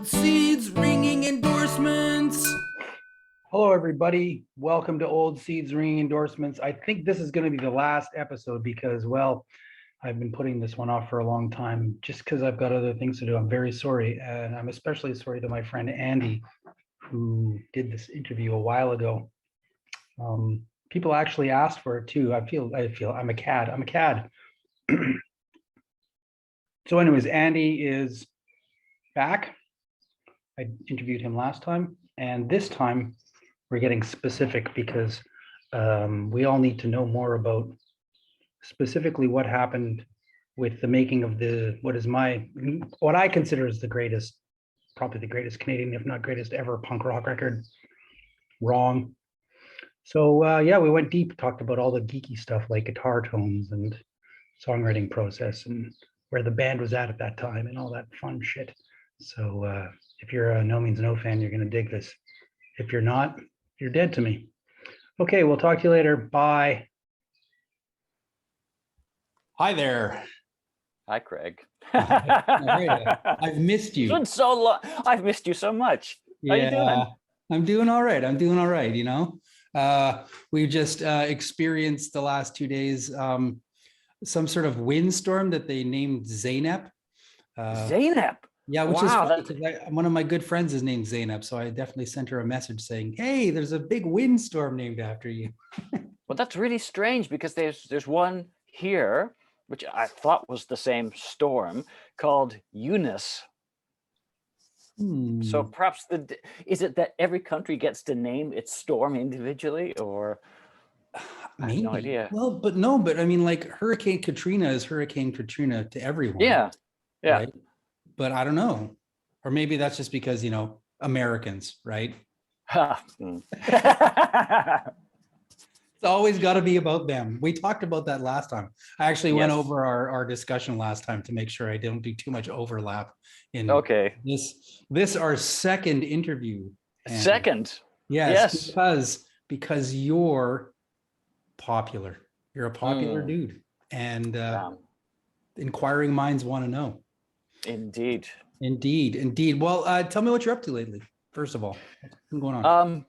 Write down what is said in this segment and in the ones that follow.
Oldseed's ringing endorsements. Hello, everybody. Welcome to Oldseed's ringing endorsements. I think this is going to be the last episode because, well, I've been putting this one off for a long time just because I've got other things to do. I'm very sorry. And I'm especially sorry to my friend Andy, who did this interview a while ago. People actually asked for it too. I feel I'm a cad. I'm a cad. So anyways, Andy is back. I interviewed him last time, and this time we're getting specific because we all need to know more about specifically what happened with the making of what I consider is the greatest, probably the greatest Canadian, if not greatest ever punk rock record. Wrong. So yeah, we went deep, talked about all the geeky stuff like guitar tones and songwriting process and where the band was at that time and all that fun shit. So if you're a No Means No fan, you're going to dig this. If you're not, you're dead to me. Okay, we'll talk to you later. Bye. Hi there. Hi, Craig. I've missed you. It's been so long. I've missed you so much. How you doing? I'm doing all right. You know, we've just experienced the last 2 days some sort of windstorm that they named Zeynep. Zeynep. Yeah, which wow, is funny because one of my good friends is named Zeynep, so I definitely sent her a message saying, "Hey, there's a big windstorm named after you." Well, that's really strange because there's one here which I thought was the same storm called Eunice. So perhaps is it that every country gets to name its storm individually, or I have no idea. Well, but I mean, like Hurricane Katrina is Hurricane Katrina to everyone. Yeah. Right? But I don't know, or maybe that's just because, you know, Americans, right? It's always got to be about them. We talked about that last time. I actually went over our discussion last time to make sure I don't do too much overlap in this our second interview. And second. Yes. Because you're popular. You're a popular dude. And inquiring minds want to know. Indeed. Well, tell me what you're up to lately, first of all. What's been going on?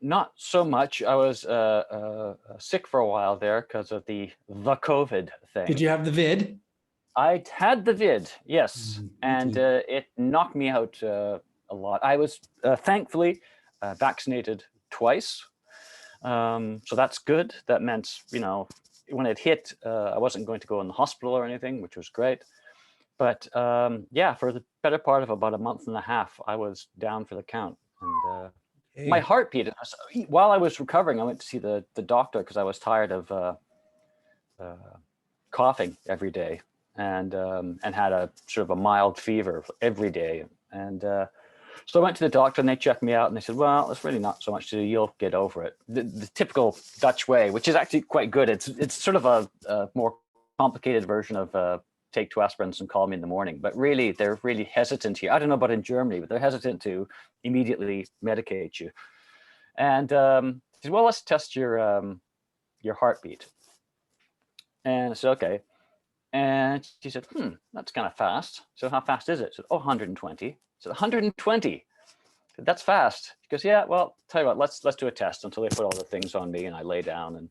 Not so much. I was sick for a while there because of the COVID thing. Did you have the vid? I had the vid, yes. And it knocked me out a lot. I was thankfully vaccinated twice. So that's good. That meant, you know, when it hit, I wasn't going to go in the hospital or anything, which was great. But yeah, for the better part of about a month and a half, I was down for the count. And my heartbeat, while I was recovering, I went to see the doctor because I was tired of coughing every day and had a sort of a mild fever every day. And so I went to the doctor and they checked me out and they said, well, it's really not so much to do. You'll get over it. The typical Dutch way, which is actually quite good. It's sort of a more complicated version of take 2 aspirins and call me in the morning. But really, they're really hesitant here. I don't know about in Germany, but they're hesitant to immediately medicate you. And he said, well, let's test your heartbeat. And I said, okay. And she said, that's kind of fast. So how fast is it? I said, 120. So 120. That's fast. She goes, yeah, well, tell you what, let's do a test until they put all the things on me and I lay down.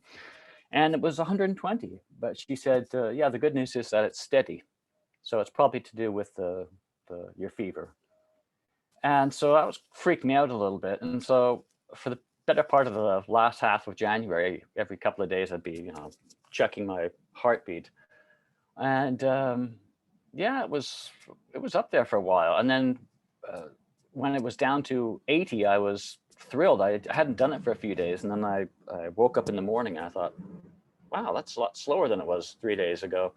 And it was 120. But she said, yeah, the good news is that it's steady. So it's probably to do with your fever. And so that was freaked me out a little bit. And so for the better part of the last half of January, every couple of days I'd be, you know, checking my heartbeat. And yeah, it was up there for a while. And then when it was down to 80, I was thrilled. I hadn't done it for a few days. And then I woke up in the morning and I thought, wow, that's a lot slower than it was 3 days ago.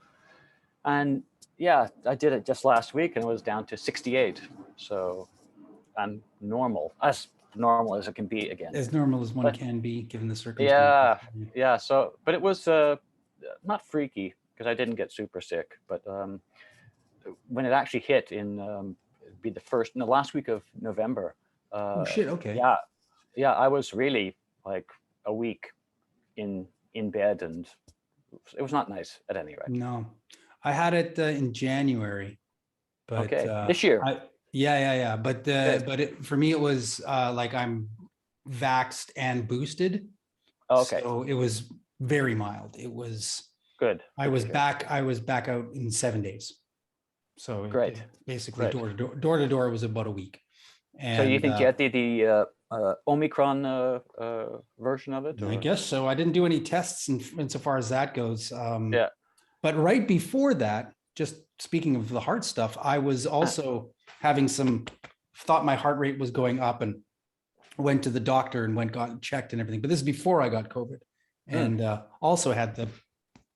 And yeah, I did it just last week and it was down to 68. So I'm normal as it can be again. As normal as one can be, given the circumstances. Yeah. So, but it was not freaky because I didn't get super sick. But when it actually hit in it'd be the last week of November. Oh shit! Okay. Yeah. I was really like a week in bed, and it was not nice at any rate. No, I had it in January, but this year. Yeah. But for me, it was like I'm vaxxed and boosted. Okay, So it was very mild. It was, good. I Good was to hear. back out in 7 days. So Great. basically Great. door to door was about a week. So you And think you had the Omicron version of it? I Or? guess so. I didn't do any tests insofar as that goes. Yeah. But right before that, just speaking of the heart stuff, I was also having thought my heart rate was going up and went to the doctor and got checked and everything. But this is before I got COVID, and also had the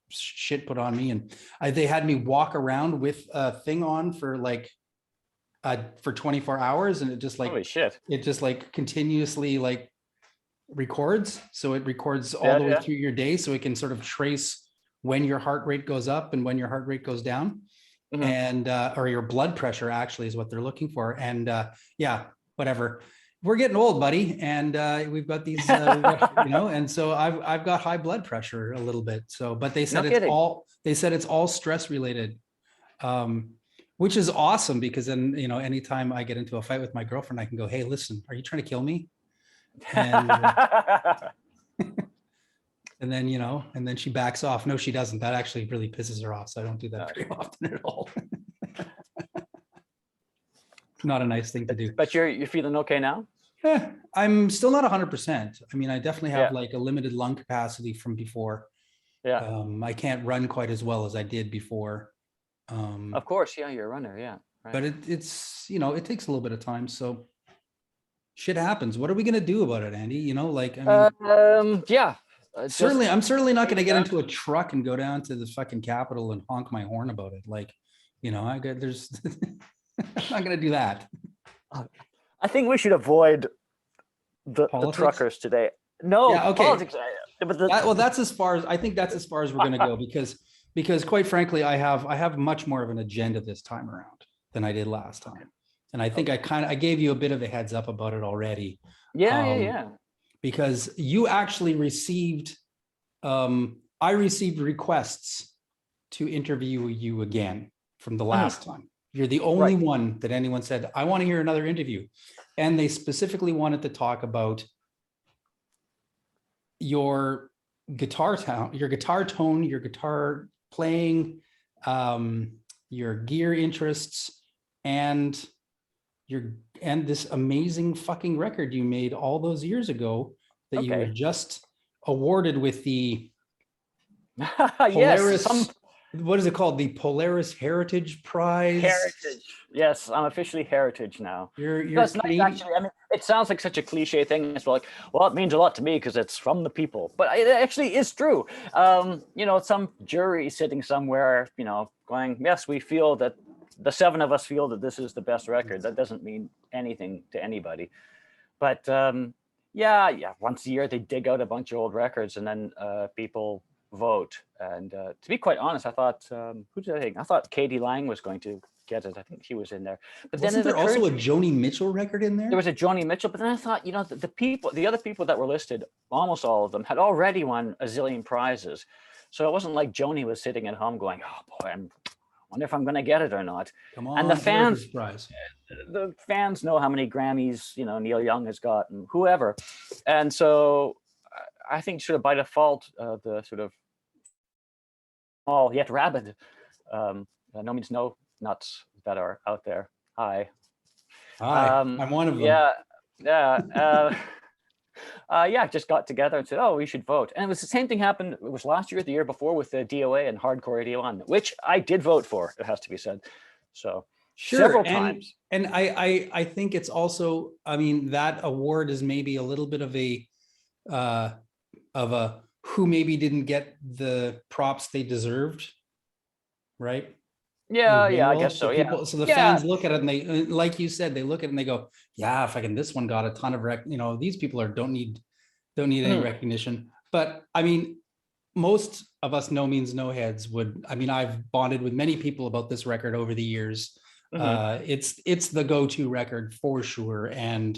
shit put on me. And they had me walk around with a thing on for like for 24 hours, and it just like Holy shit. it just like continuously like records. So it records all the way through your day, so it can sort of trace when your heart rate goes up and when your heart rate goes down. And or your blood pressure actually is what they're looking for. And yeah, whatever. We're getting old, buddy, and we've got these, and so I've got high blood pressure a little bit. So, but they said it's all stress related, which is awesome, because then anytime I get into a fight with my girlfriend, I can go, "Hey, listen, are you trying to kill me?" And and then and then she backs off. No, she doesn't. That actually really pisses her off. So I don't do that very often at all. Not a nice thing to do. But you're feeling okay now? Yeah, I'm still not 100%. I mean, I definitely have like a limited lung capacity from before. Yeah. I can't run quite as well as I did before. Of course, yeah, you're a runner, yeah. Right. But it's it takes a little bit of time. So shit happens. What are we gonna do about it, Andy? Like I mean, yeah. I'm certainly not going to get into a truck and go down to the fucking Capitol and honk my horn about it. Like, I'm not going to do that. I think we should avoid the truckers today. No, yeah, okay. Politics. Well, that's as far as we're going to go, because quite frankly, I have much more of an agenda this time around than I did last time. And I think I gave you a bit of a heads up about it already. Yeah. Because you actually received, I received requests to interview you again from the last time. You're the only one that anyone said, I want to hear another interview. And they specifically wanted to talk about your guitar tone, your guitar playing, your gear interests, and this amazing fucking record you made all those years ago that you were just awarded with the Polaris. What is it called? The Polaris Heritage Prize. Heritage. Yes, I'm officially heritage now. You're nice, actually. I mean, it sounds like such a cliche thing. It's like, well, it means a lot to me because it's from the people. But it actually is true. Some jury sitting somewhere, going, yes, we feel that the seven of us feel that this is the best record. That doesn't mean anything to anybody. But once a year they dig out a bunch of old records and then people vote. And to be quite honest, I thought, who did I think? I thought Katie Lang was going to get it. I think she was in there. But wasn't there also a Joni Mitchell record in there? There was a Joni Mitchell, but then I thought, the other people that were listed, almost all of them had already won a zillion prizes. So it wasn't like Joni was sitting at home going, oh boy, I wonder if I'm going to get it or not. Come on, and the fans know how many Grammys, Neil Young has got and whoever. And so I think sort of by default, the sort of small yet rabid no means no nuts that are out there. Hi. I'm one of them. Just got together and said, oh, we should vote. And it was the same thing happened. It was last year, the year before with the DOA and Hardcore 81, which I did vote for, it has to be said. So several times. And I think it's also, I mean, that award is maybe a little bit of a who maybe didn't get the props they deserved, right? Yeah, I guess so. So the fans look at it and they, like you said, they look at it and they go, yeah, fucking this one got a ton of these people don't need any recognition. But I mean, most of us no means no heads would, I mean, I've bonded with many people about this record over the years. It's the go-to record for sure. And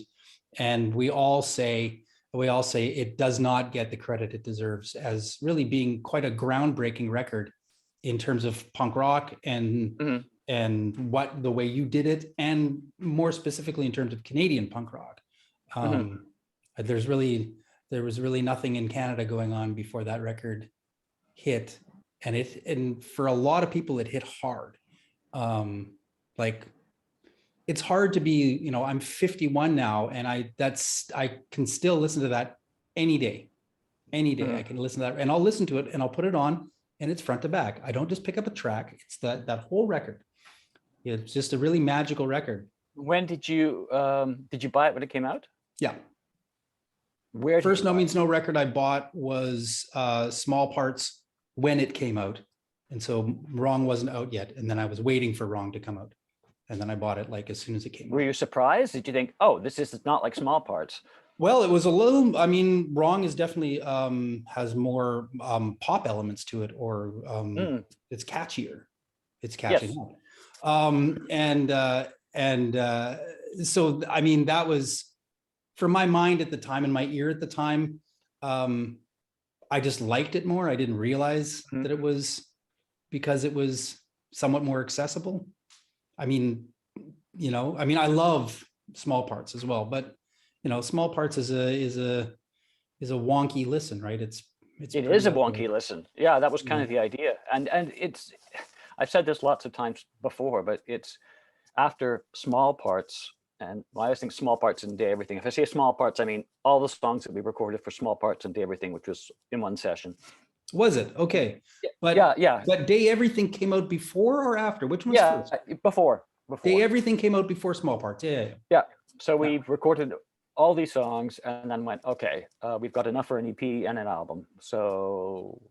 we all say it does not get the credit it deserves as really being quite a groundbreaking record in terms of punk rock and what the way you did it, and more specifically in terms of Canadian punk rock. There was really nothing in Canada going on before that record hit, and for a lot of people it hit hard. Like, it's hard to be, you know, I'm 51 now, and I can still listen to that any day. I can listen to that, and I'll listen to it and I'll put it on, and it's front to back. I don't just pick up a track. It's that whole record. It's just a really magical record. When did you buy it when it came out? Yeah. Where first No Means No record I bought was Small Parts when it came out, and so Wrong wasn't out yet, and then I was waiting for Wrong to come out, and then I bought it like as soon as it came out. Were you surprised? Did you think, oh, this is not like Small Parts? Well, it was a little, I mean, Wrong is definitely has more pop elements to it, or it's catchier. It's catching up. So, I mean, that was, for my mind at the time and my ear at the time, I just liked it more. I didn't realize that it was because it was somewhat more accessible. I mean, you know, I mean, I love Small Parts as well, but you know, Small Parts is a wonky listen, right? It is a wonky listen. Yeah, that was kind of the idea. And it's, I've said this lots of times before, but it's after Small Parts, and I always think Small Parts and Day Everything. If I say Small Parts, I mean all the songs that we recorded for Small Parts and Day Everything, which was in one session. Was it? Okay. But yeah. But Day Everything came out before or after? Which one was first? Before. Day Everything came out before Small Parts. Yeah. So we recorded all these songs and then went, okay, we've got enough for an EP and an album. So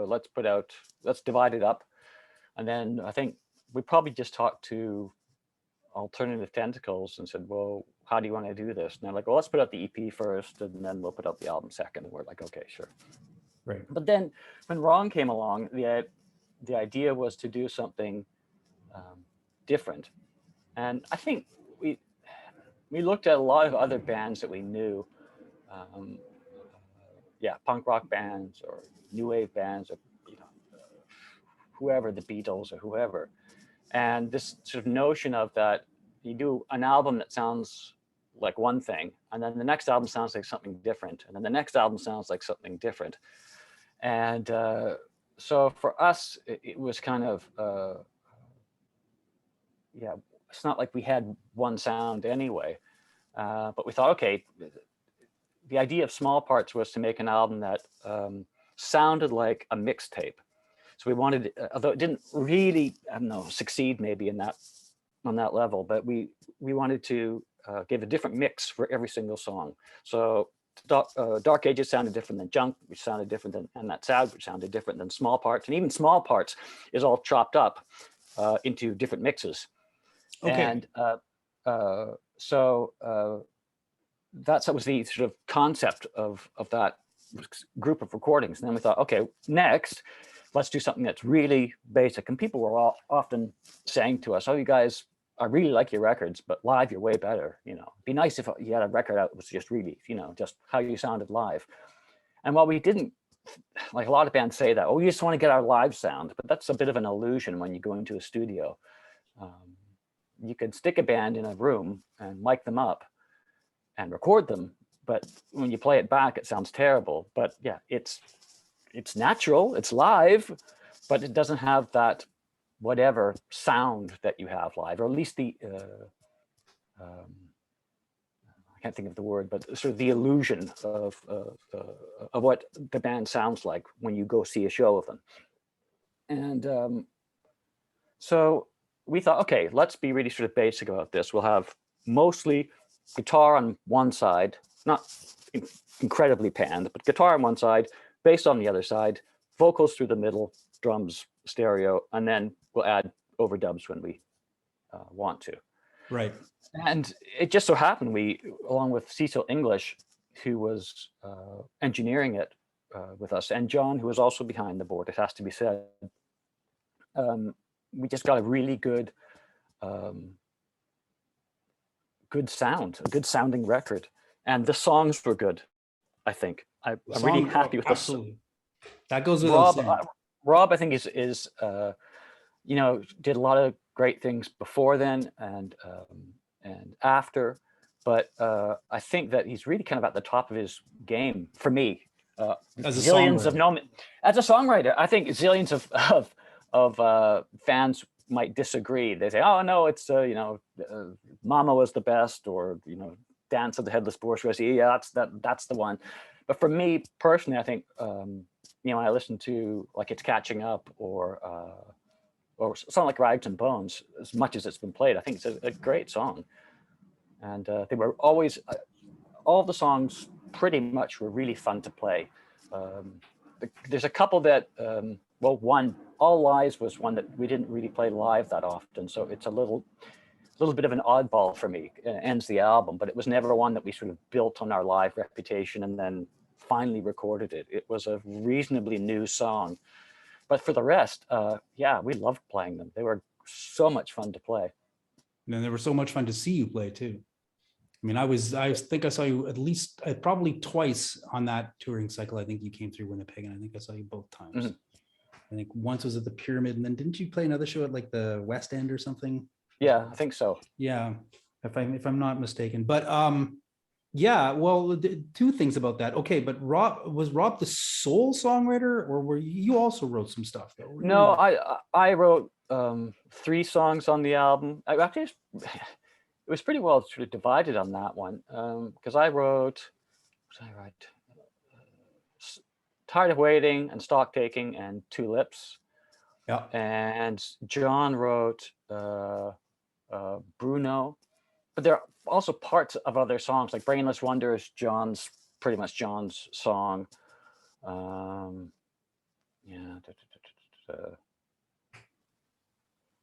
let's divide it up. And then I think we probably just talked to Alternative Tentacles and said, well, how do you want to do this? And they're like, well, let's put out the EP first, and then we'll put out the album second. And we're like, okay, sure. Right. But then when Wrong came along, the idea was to do something different. And I think we looked at a lot of other bands that we knew, punk rock bands or new wave bands, or whoever, the Beatles or whoever. And this sort of notion of that you do an album that sounds like one thing, and then the next album sounds like something different, and then the next album sounds like something different. And so for us, it was kind of, it's not like we had one sound anyway, but we thought, okay, the idea of Small Parts was to make an album that sounded like a mixtape. So we wanted, although it didn't really, I don't know, succeed maybe on that level, but we wanted to give a different mix for every single song. So Dark Ages sounded different than Junk, which sounded different than And That's Sad, which sounded different than Small Parts, and even Small Parts is all chopped up into different mixes. Okay. And that was the sort of concept of that group of recordings. And then we thought, okay, next, let's do something that's really basic. And people were all often saying to us, oh, you guys, I really like your records, but live, you're way better. You know, it'd be nice if you had a record out that was just really, just how you sounded live. And while we didn't, like a lot of bands say that, oh, we just want to get our live sound, but that's a bit of an illusion when you go into a studio. You could stick a band in a room and mic them up and record them, but when you play it back, it sounds terrible. But yeah, it's natural, it's live, but it doesn't have that whatever sound that you have live, or at least the I can't think of the word, but sort of the illusion of what the band sounds like when you go see a show of them. And so we thought, okay, let's be really sort of basic about this. We'll have mostly guitar on one side, not incredibly panned, but guitar on one side, bass on the other side, vocals through the middle, drums, stereo, and then we'll add overdubs when we want to. Right. And it just so happened we, along with Cecil English, who was engineering it with us, and John, who was also behind the board, it has to be said, we just got a really good sound, a good sounding record. And the songs were good, I think. I'm really happy with absolutely. That goes without saying. Rob, I think is did a lot of great things before then and after, but I think that he's really kind of at the top of his game for me. As a Zillions of songwriter. as a songwriter, I think zillions of fans might disagree. They say, "Oh no, it's Mama was the best," or Dance of the Headless Bourgeoisie. Yeah, that's the one. But for me personally, I think when I listen to like It's Catching Up or something like Rags and Bones, as much as it's been played, I think it's a great song. And they were always all the songs pretty much were really fun to play. There's a couple that one, All Lies was one that we didn't really play live that often, so it's a little bit of an oddball for me. It ends the album, but it was never one that we sort of built on our live reputation and then finally recorded it. It was a reasonably new song, but for the rest, we loved playing them. They were so much fun to play. And they were so much fun to see you play too. I mean, I think I saw you at least probably twice on that touring cycle. I think you came through Winnipeg, and I think I saw you both times. Mm-hmm. I think once was at the Pyramid, and then didn't you play another show at like the West End or something? Yeah, I think so. Yeah, if I'm not mistaken. But well, two things about that. Okay, but was Rob the sole songwriter, or were you also wrote some stuff though? No, I wrote 3 songs on the album. Actually, it was pretty well sort of divided on that one, because I wrote, Tired of Waiting and Stock Taking and Tulips. Yeah. And John wrote Bruno, but there are also parts of other songs like Brainless Wonder is pretty much John's song.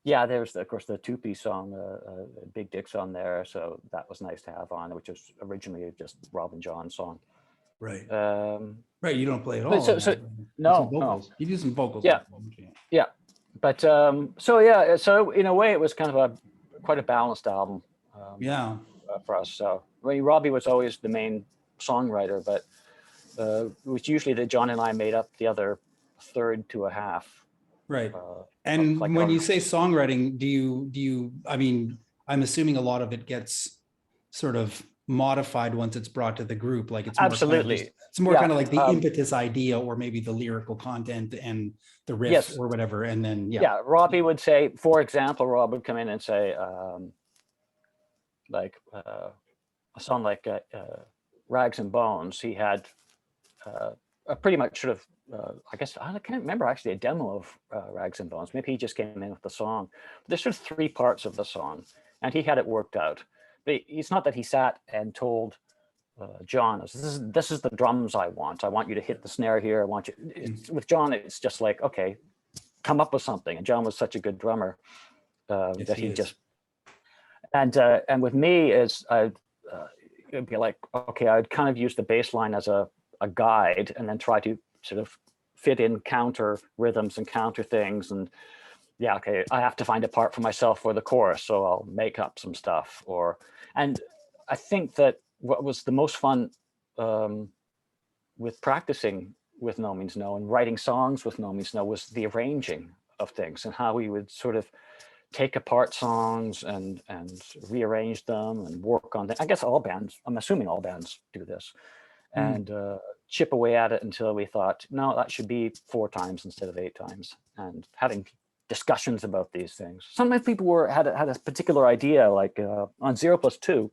Yeah, there's of course the 2-piece song, Big Dick's on there, so that was nice to have on, which was originally just Rob and John's song. Right. Right. You don't play at all. No. You do some vocals. Yeah. But so in a way it was kind of quite a balanced album. For us. So I mean, Robbie was always the main songwriter, but it was usually that John and I made up the other third to a half. Right. And like when you say songwriting, do you, I mean, I'm assuming a lot of it gets sort of modified once it's brought to the group. Like it's more absolutely. It's more kind of like the impetus idea, or maybe the lyrical content and the riff or whatever. And then, Robbie would say, for example, Rob would come in and say, a song like Rags and Bones, he had a pretty much sort of, I guess, I can't remember actually a demo of Rags and Bones. Maybe he just came in with the song. But there's sort of 3 parts of the song, and he had it worked out. But it's not that he sat and told John, this is the drums I want you to hit the snare here. I want you. With John, it's just like, okay, come up with something. And John was such a good drummer that he just. And with me, it'd be like, okay, I'd kind of use the bass line as a guide, and then try to sort of fit in counter rhythms and counter things. And okay, I have to find a part for myself for the chorus, so I'll make up some stuff. And I think that what was the most fun with practicing with nomeansno and writing songs with nomeansno was the arranging of things, and how we would sort of take apart songs and rearrange them and work on them. I guess I'm assuming all bands do this, and chip away at it until we thought, no, that should be 4 times instead of 8 times, and having discussions about these things. Sometimes people had a particular idea, like on 0+2,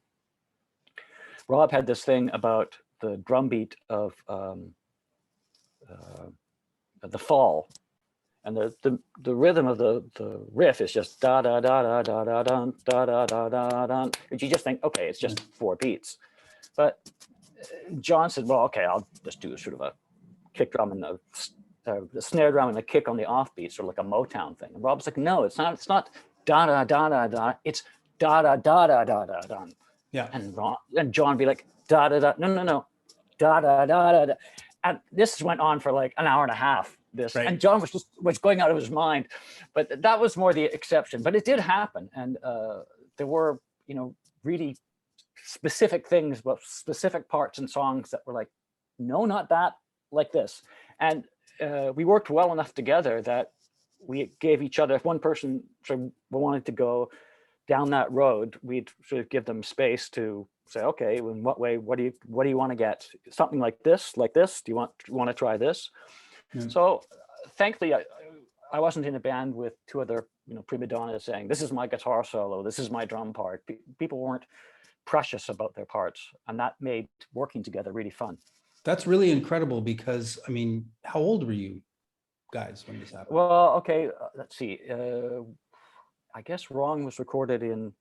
Rob had this thing about the drum beat of the fall. And the rhythm of the riff is just da da da da da da da da da da da da. And you just think, okay, it's just 4 beats. But John said, well, okay, I'll just do sort of a kick drum and the snare drum and a kick on the offbeat, sort of like a Motown thing. And Rob's like, no, it's not da da da da da. It's da da da da da da da. Yeah. And John would be like, da da da, no, da da da da da. And this went on for like an hour and a half. Right. And John was going out of his mind, but that was more the exception. But it did happen, and there were really specific things, but specific parts and songs that were like, no, not that, like this. And we worked well enough together that we gave each other, if one person sort of wanted to go down that road, we'd sort of give them space to say, okay, in what way, what do you want to get? Something like this, do you want to try this? Yeah. So thankfully, I wasn't in a band with two other, prima donnas saying, this is my guitar solo, this is my drum part. People weren't precious about their parts, and that made working together really fun. That's really incredible because, I mean, how old were you guys when this happened? Well, okay, let's see. I guess Wrong was recorded in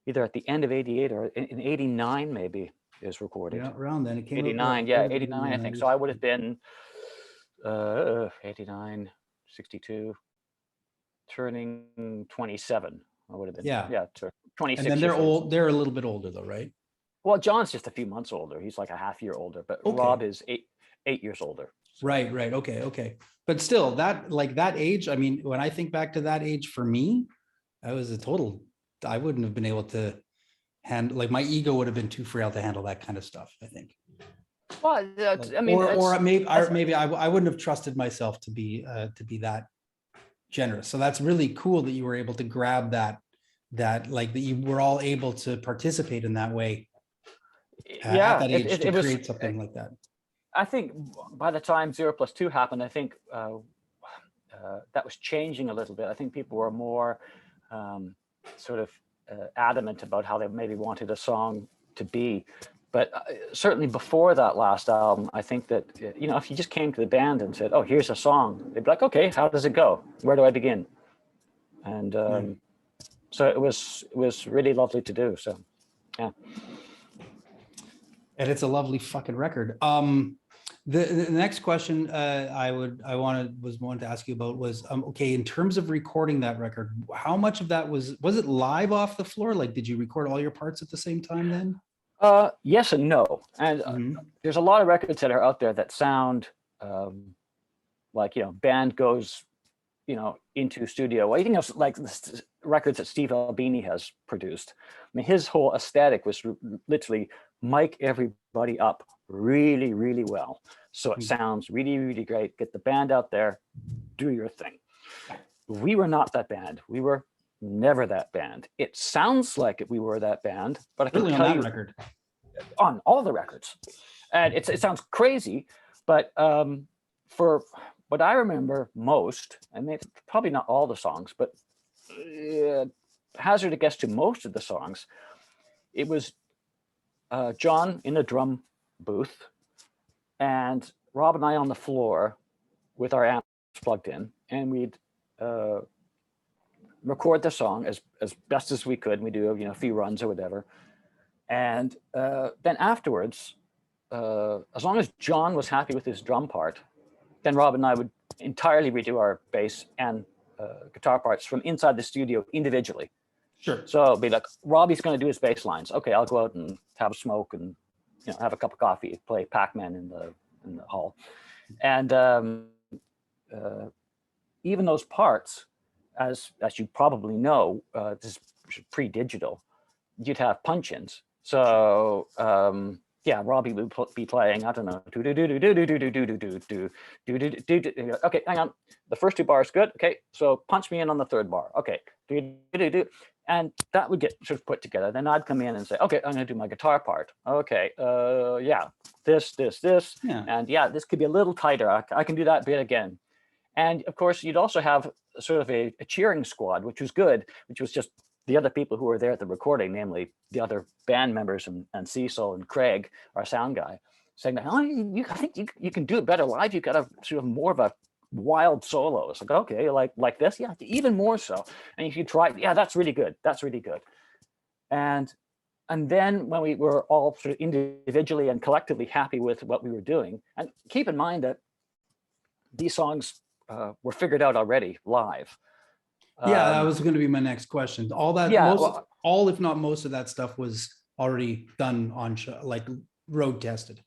either at the end of 88 or in 89 maybe is recorded. Yeah, around then. It came 89, out, yeah, 89 I think. So I would have been 89, 62, turning 27. I would have been, yeah, 26. And then they're a little bit older though, right? Well, John's just a few months older. He's like a half year older, but Rob is eight years older. So. Right. Okay. But still, that age, I mean, when I think back to that age for me, I wouldn't have been able to handle, like, my ego would have been too frail to handle that kind of stuff, I think. Well, I mean, or maybe I wouldn't have trusted myself to be that generous. So that's really cool that you were able to grab that you were all able to participate in that way. At that age to create something like that. I think by the time 0+2 happened, I think that was changing a little bit. I think people were more sort of adamant about how they maybe wanted a song to be. But certainly before that last album, I think that, if you just came to the band and said, oh, here's a song, they'd be like, okay, how does it go? Where do I begin? And so it was really lovely to do. So, yeah. And it's a lovely fucking record. The next question wanted to ask you about was, okay, in terms of recording that record, how much of that was it live off the floor? Like, did you record all your parts at the same time then? Yes and no. And there's a lot of records that are out there that sound like, band goes, into studio. Well, like the records that Steve Albini has produced. I mean, his whole aesthetic was literally mic everybody up really, really well. So it sounds really, really great. Get the band out there, do your thing. We were not that band. We were never that band. It sounds like we were that band, but I can really tell on you, that record, on all the records, and it sounds crazy, but for what I remember most, and maybe probably not all the songs, but hazard a guess to most of the songs, it was John in the drum booth and Rob and I on the floor with our amps plugged in, and we'd record the song as best as we could. We do a few runs or whatever, and then afterwards, as long as John was happy with his drum part, then Rob and I would entirely redo our bass and guitar parts from inside the studio individually. Sure. So it'd be like, Robbie's going to do his bass lines. Okay, I'll go out and have a smoke and have a cup of coffee, play Pac-Man in the hall, and even those parts, as you probably know, this is pre-digital, you'd have punch-ins. So Robbie would be playing, I don't know, okay, hang on, the first two bars good, okay, so punch me in on the third bar, okay, and that would get sort of put together. Then I'd come in and say, okay, I'm going to do my guitar part, okay, this, and this could be a little tighter, I can do that bit again. And of course, you'd also have sort of a cheering squad, which was good, which was just the other people who were there at the recording, namely the other band members and Cecil and Craig, our sound guy, saying that, I think you can do it better live. You've got a sort of more of a wild solo. It's like, okay, like this, yeah, even more so. And if you try, that's really good. That's really good. And then when we were all sort of individually and collectively happy with what we were doing, and keep in mind that these songs were figured out already live. That was going to be my next question. All that, all if not most of that stuff was already done on like road tested.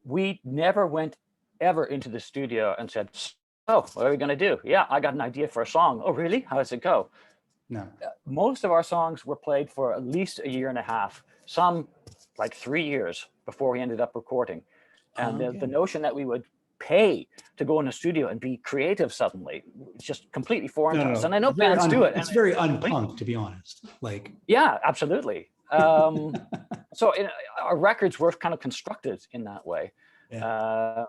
We never went ever into the studio and said, "Oh, what are we going to do? Yeah, I got an idea for a song. Oh, really? How does it go?" No. Most of our songs were played for at least a year and a half. Some like 3 years before we ended up recording. And the notion that we would okay to go in a studio and be creative suddenly. It's just completely foreign to us. And I know Very bands do it. It's very unpunk, to be honest. Like, yeah, absolutely. So our records were kind of constructed in that way. yeah.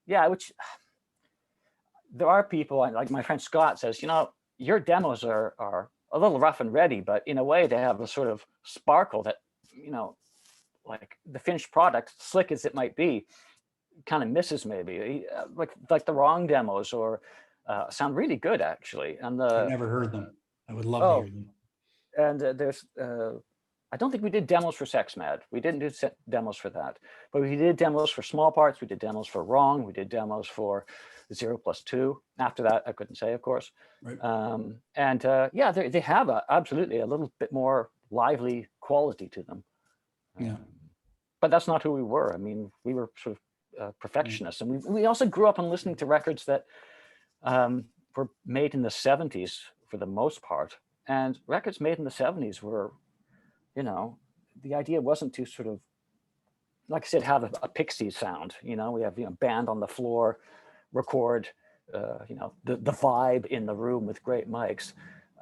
Yeah, which there are people, like my friend Scott says, you know, your demos are a little rough and ready, but in a way they have a sort of sparkle that, you know, like the finished product, slick as it might be, kind of misses maybe. Like the wrong demos or sound really good actually. And I've never heard them. I would love to hear them. And there's I don't think we did demos for Sex Mad. We didn't do demos for that, but we did demos for Small Parts. We did demos for Wrong. We did demos for 0+2. After that, I couldn't say, of course. Right. Yeah, they have absolutely a little bit more lively quality to them. Yeah. But that's not who we were. I mean, we were sort of perfectionists, and we also grew up on listening to records that were made in the 70s for the most part, and records made in the 70s were, you know, the idea wasn't to sort of, like I said, have a Pixies sound. You know, we have, you know, band on the floor, record, you know, the vibe in the room with great mics,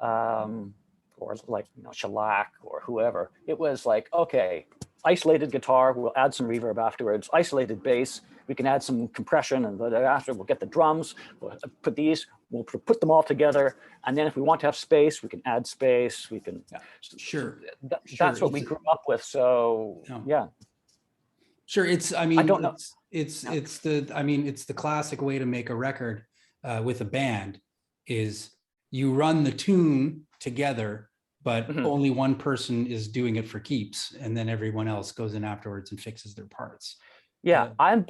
or like, you know, Shellac or whoever. It was like, okay, isolated guitar, we'll add some reverb afterwards, isolated bass, we can add some compression, and after we'll get the drums, we'll put these, we'll put them all together, and then if we want to have space, we can add space, we can, sure. That's what we grew up with. So yeah. Sure. It's, I mean, I don't know. It's the classic way to make a record with a band is you run the tune together, but only one person is doing it for keeps, and then everyone else goes in afterwards and fixes their parts. Yeah, I'm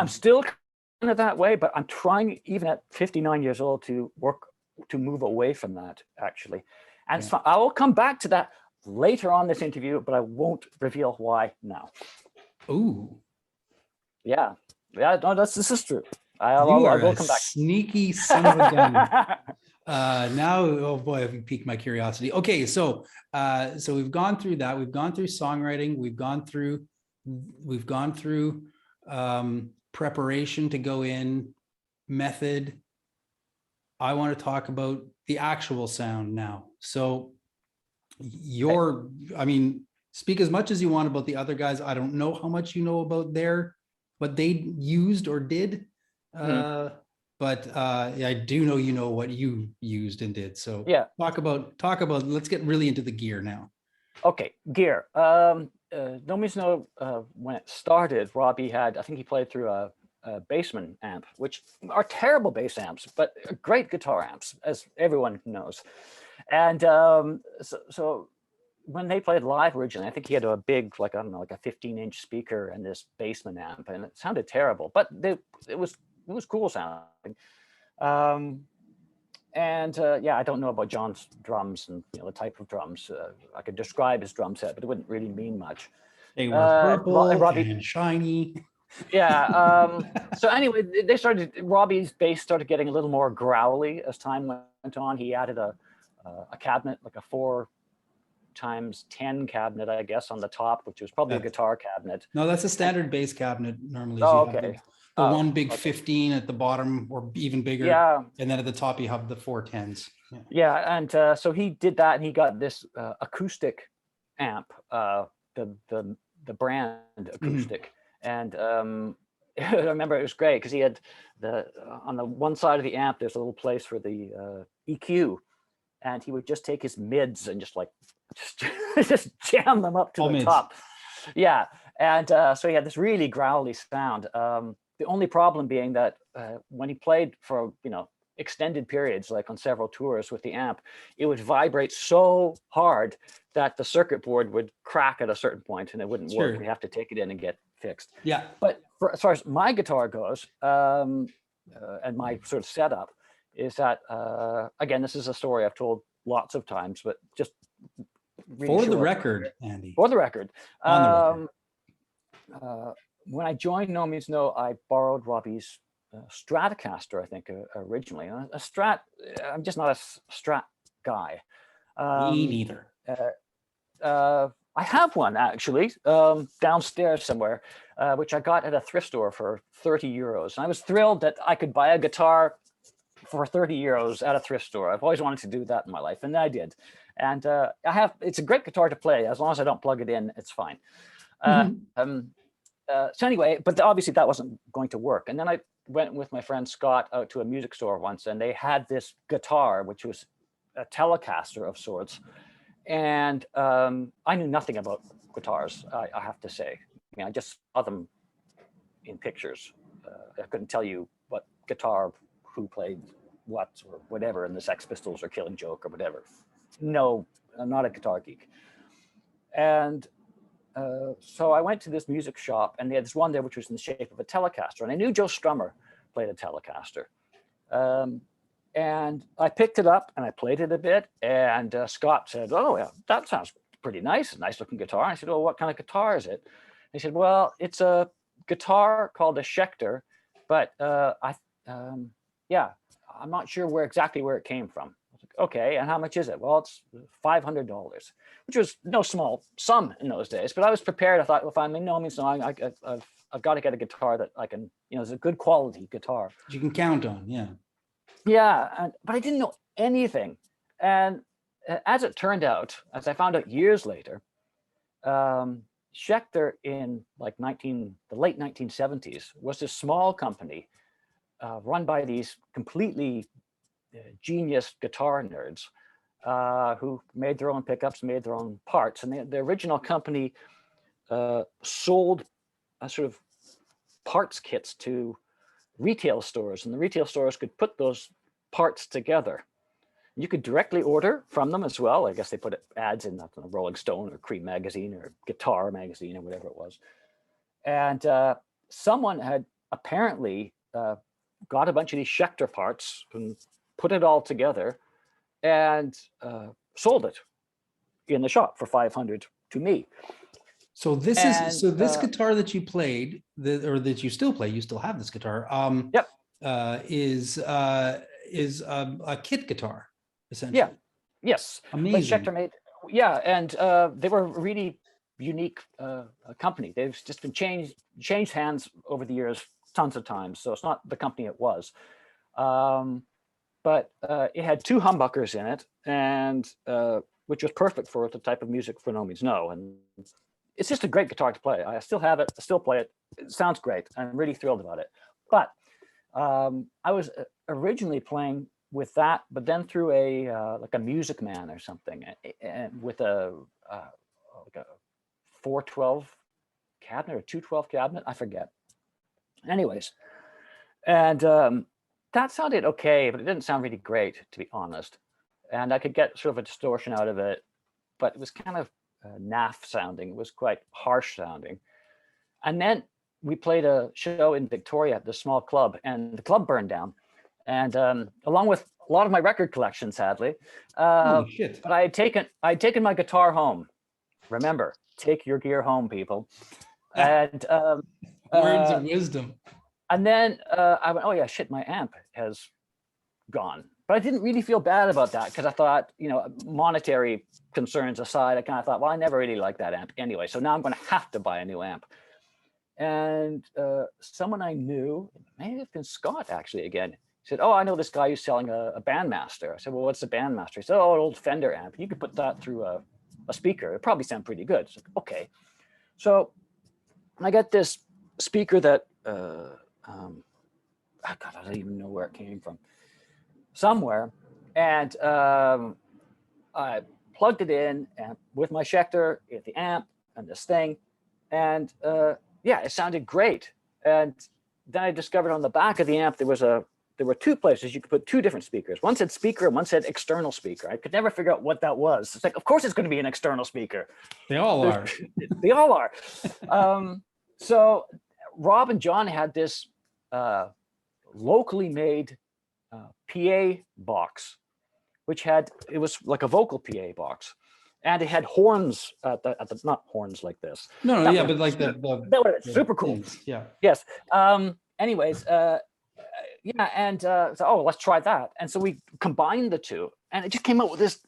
still kind of that way, but I'm trying, even at 59 years old, to move away from that actually. And so I will come back to that later on this interview, but I won't reveal why now. Ooh. Yeah. No, this is true. I You are will a come back. Sneaky son of a gun. Now, oh boy, have you piqued my curiosity. Okay, so we've gone through that. We've gone through songwriting. We've gone through preparation to go in, method. I want to talk about the actual sound now. So I mean, speak as much as you want about the other guys. I don't know how much you know about what they used or did. But I do know, you know, what you used and did. So yeah, talk about, let's get really into the gear now. Okay, gear. Nomeansno, when it started, Robbie had, I think he played through a Bassman amp, which are terrible bass amps, but great guitar amps, as everyone knows. And so when they played live originally, I think he had a big, like, I don't know, like a 15-inch speaker and this Bassman amp, and it sounded terrible, but it was cool sounding. Yeah, I don't know about John's drums and, you know, the type of drums. I could describe his drum set, but it wouldn't really mean much. They were purple and shiny. Yeah. So anyway, Robbie's bass started getting a little more growly as time went on. He added a cabinet, like a 4x10 cabinet, I guess, on the top, which was probably a guitar cabinet. No, that's a standard bass cabinet normally. Oh, okay. The one big 15 at the bottom, or even bigger. Yeah. And then at the top you have the 410s. Yeah, and so he did that, and he got this acoustic amp, the brand acoustic. And I remember it was great because he had on the one side of the amp, there's a little place for the EQ, and he would just take his mids and just jam them up to the top. Yeah, and so he had this really growly sound. The only problem being that when he played for, you know, extended periods, like on several tours with the amp, it would vibrate so hard that the circuit board would crack at a certain point and it wouldn't work. We have to take it in and get fixed. Yeah. But as far as my guitar goes, and my sort of setup is that, again, this is a story I've told lots of times, but just really for the record, Andy. For the record. On the record. When I joined Nomeansno, I borrowed Robbie's Stratocaster, I think, originally. A Strat, I'm just not a Strat guy. Me neither. I have one, actually, downstairs somewhere. which I got at a thrift store for 30 euros. And I was thrilled that I could buy a guitar for 30 euros at a thrift store. I've always wanted to do that in my life, and I did. And it's a great guitar to play. As long as I don't plug it in, it's fine. So anyway, but obviously that wasn't going to work. And then I went with my friend Scott out to a music store once, and they had this guitar, which was a Telecaster of sorts. And I knew nothing about guitars, I have to say. I mean, I just saw them in pictures. I couldn't tell you what guitar, who played what or whatever in the Sex Pistols or Killing Joke or whatever. No, I'm not a guitar geek. And so I went to this music shop, and they had this one there which was in the shape of a Telecaster. And I knew Joe Strummer played a Telecaster. And I picked it up and I played it a bit. And Scott said, "Oh, yeah, that sounds pretty nice. A nice looking guitar." I said, "Oh, what kind of guitar is it?" He said, "Well, it's a guitar called a Schecter, but yeah, I'm not sure exactly where it came from." I was like, "Okay, and how much is it?" "Well, it's $500, which was no small sum in those days. But I was prepared. I thought, well, if I'm in no means, I've got to get a guitar that I can, it's a good quality guitar you can count on. Yeah. Yeah, but I didn't know anything. And as it turned out, as I found out years later, Schecter in the late 1970s was this small company run by these completely genius guitar nerds who made their own pickups, made their own parts. And the original company sold sort of parts kits to retail stores, and the retail stores could put those parts together. You could directly order from them as well. I guess they put ads in that, Rolling Stone or Cream magazine or Guitar magazine or whatever it was. And someone had apparently got a bunch of these Schecter parts and put it all together and sold it in the shop for $500 to me. So this guitar that you played, or that you still play, you still have this guitar. Yep. Is a kit guitar, essentially. Yeah. Yes. Amazing. Schecter made. Yeah, and they were a really unique company. They've just been changed hands over the years tons of times. So it's not the company it was. But it had two humbuckers in it, and which was perfect for the type of music for No Means No. And it's just a great guitar to play. I still have it. I still play it. It sounds great. I'm really thrilled about it. But I was originally playing with that, but then through like a Music Man or something, and with a 412 cabinet or 212 cabinet, I forget. Anyways, and that sounded okay, but it didn't sound really great, to be honest. And I could get sort of a distortion out of it, but it was kind of naff sounding. It was quite harsh sounding. And then we played a show in Victoria at this small club, and the club burned down. And along with a lot of my record collection, sadly. Holy shit. But I had taken my guitar home. Remember, take your gear home, people. And words of wisdom. And then I went, oh yeah, shit, my amp has gone. But I didn't really feel bad about that, because I thought, monetary concerns aside, I kind of thought, well, I never really liked that amp anyway, so now I'm going to have to buy a new amp. And someone I knew, it may have been Scott actually again, he said, "Oh, I know this guy who's selling a Bandmaster." I said, "Well, what's a Bandmaster?" He said, "Oh, an old Fender amp. You could put that through a speaker. It'd probably sound pretty good." So, okay. So I got this speaker that, God, I don't even know where it came from. Somewhere. And I plugged it in and with my Schecter at the amp and this thing. And yeah, it sounded great. And then I discovered on the back of the amp, there were two places you could put two different speakers. One said speaker and one said external speaker. I could never figure out what that was. It's like, of course it's going to be an external speaker. They all are. They all are. So Rob and John had this locally made PA box, which it was like a vocal PA box, and it had horns at the not horns like this. No, yeah, but like that was super cool. Things. Yeah. Yes. Anyways, yeah, and so let's try that, and so we combined the two, and it just came out with this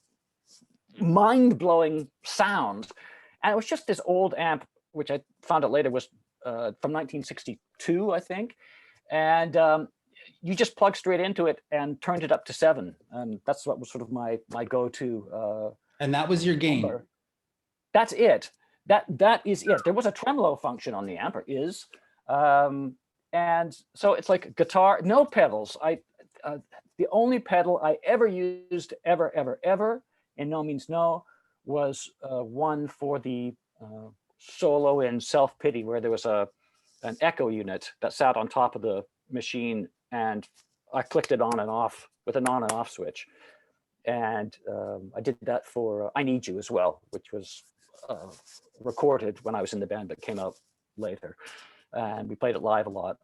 mind-blowing sound, and it was just this old amp, which I found out later was from 1962, I think. And you just plug straight into it and turned it up to 7. And that's what was sort of my go-to. And that was your gain. Number. That's it. That is it. There was a tremolo function on the amp, or is. And so it's like guitar, no pedals. The only pedal I ever used, ever, in No Means No, was one for the solo in Self-Pity, where there was an echo unit that sat on top of the machine, and I clicked it on and off with an on and off switch. And I did that for I Need You as well, which was recorded when I was in the band, but came out later. And we played it live a lot.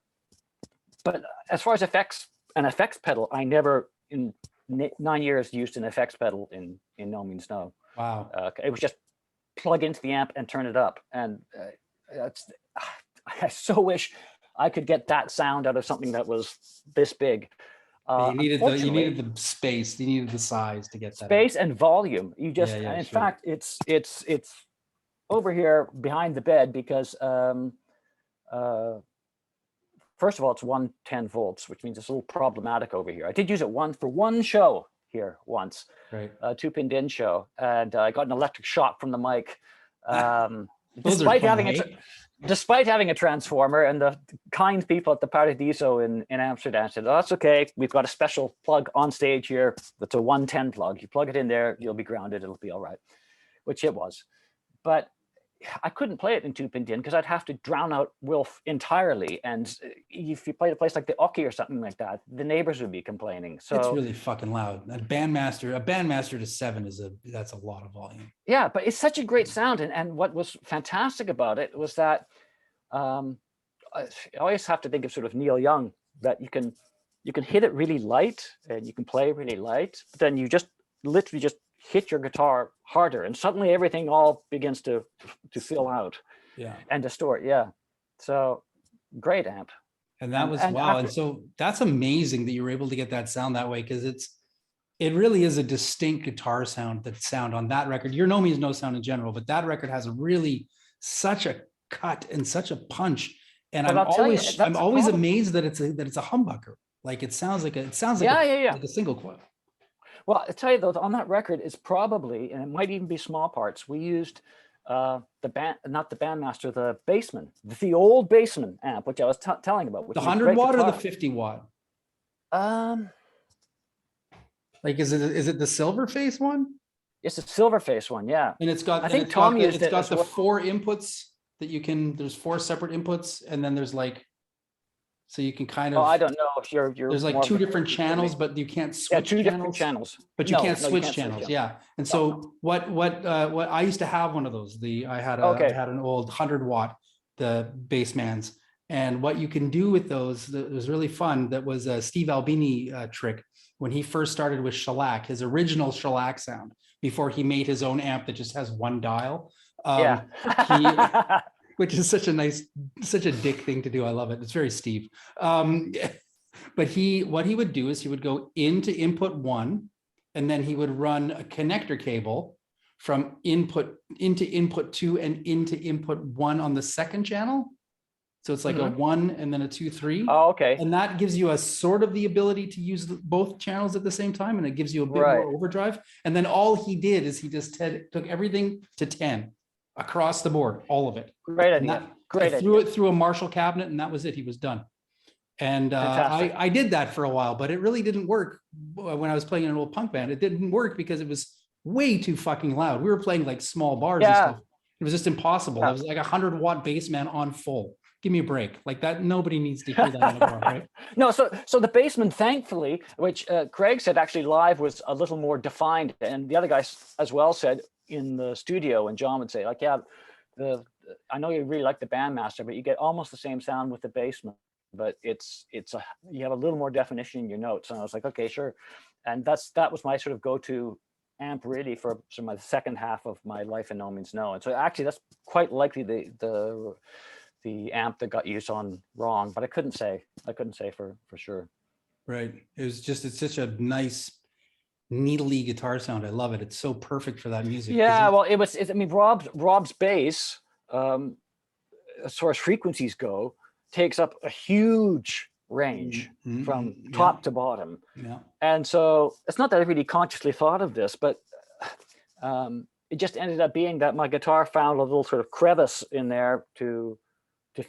But as far as an effects pedal, I never in 9 years used an effects pedal in No Means No. Wow. It was just plug into the amp and turn it up. And I so wish I could get that sound out of something that was this big. You needed the space, you needed the size to get that. Space and volume. You just, in fact, it's over here behind the bed because first of all, it's 110 volts, which means it's a little problematic over here. I did use it for one show here once, right? A 2-pin DIN show, and I got an electric shock from the mic. Despite having a transformer, and the kind people at the Paradiso in Amsterdam said, "Oh, that's okay. We've got a special plug on stage here. That's a 110 plug. You plug it in there, you'll be grounded. It'll be all right," which it was. But I couldn't play it in 2-pin DIN because I'd have to drown out Wilf entirely. And if you played a place like the Oki or something like that, the neighbors would be complaining. So it's really fucking loud. A bandmaster to 7 that's a lot of volume. Yeah, but it's such a great sound. And what was fantastic about it was that I always have to think of sort of Neil Young, that you can hit it really light and you can play really light, but then you just literally just hit your guitar harder, and suddenly everything all begins to fill out, and distort. So great amp. And that was wow. And so that's amazing that you were able to get that sound that way, because it really is a distinct guitar sound on that record. Your No Means No sound in general, but that record has such a cut and such a punch. And I'm always amazed that it's a humbucker. Like it sounds like a single coil. Well, I tell you though, on that record is probably, and it might even be small parts, we used not the Bandmaster, the Bassman, the old Bassman amp, which I was telling about. The 100 watt or the 50 watt? Like, is it the silver face one? It's a silver face one, yeah. And it's got, I think Tom used it. It's got the 4 inputs that you can, there's 4 separate inputs, and then there's like, so you can kind of. Oh, I don't know if you're. There's like 2 different channels, but you can't switch. Yeah, 2 different channels. But you can't switch channels. Yeah. And so what I used to have one of those. I had an old 100 watt, the Bassmans, and what you can do with those that was really fun. That was a Steve Albini trick when he first started with shellac, his original shellac sound, before he made his own amp that just has 1 dial. Which is such a dick thing to do. I love it. It's very Steve. But what he would do is he would go into input 1, and then he would run a connector cable from input into input 2 and into input 1 on the 2nd channel. So it's like a 1 and then a 2, 3. Oh, okay. And that gives you a sort of the ability to use both channels at the same time, and it gives you a bit more overdrive. And then all he did is he just took everything to 10. Across the board, all of it. Great idea. Threw it through a Marshall cabinet, and that was it. He was done. And I did that for a while, but it really didn't work when I was playing in an old punk band. It didn't work because it was way too fucking loud. We were playing like small bars and stuff. It was just impossible. It was like 100 watt Bassman on full. Give me a break. Like that, nobody needs to hear that anymore, right? No, so the Bassman, thankfully, which Craig said actually live was a little more defined, and the other guys as well said in the studio, and John would say, like, yeah, I know you really like the Bandmaster, but you get almost the same sound with the Bassman, but you have a little more definition in your notes. And I was like, okay, sure. And that was my sort of go-to amp really for sort of my second half of my life in No Means No. And so actually that's quite likely the amp that got used on Wrong, but I couldn't say for sure. Right. It's such a nice needly guitar sound. I love it. It's so perfect for that music. Yeah, well, I mean, Rob's bass as far as frequencies go, takes up a huge range from top to bottom. Yeah. And so it's not that I really consciously thought of this, but it just ended up being that my guitar found a little sort of crevice in there to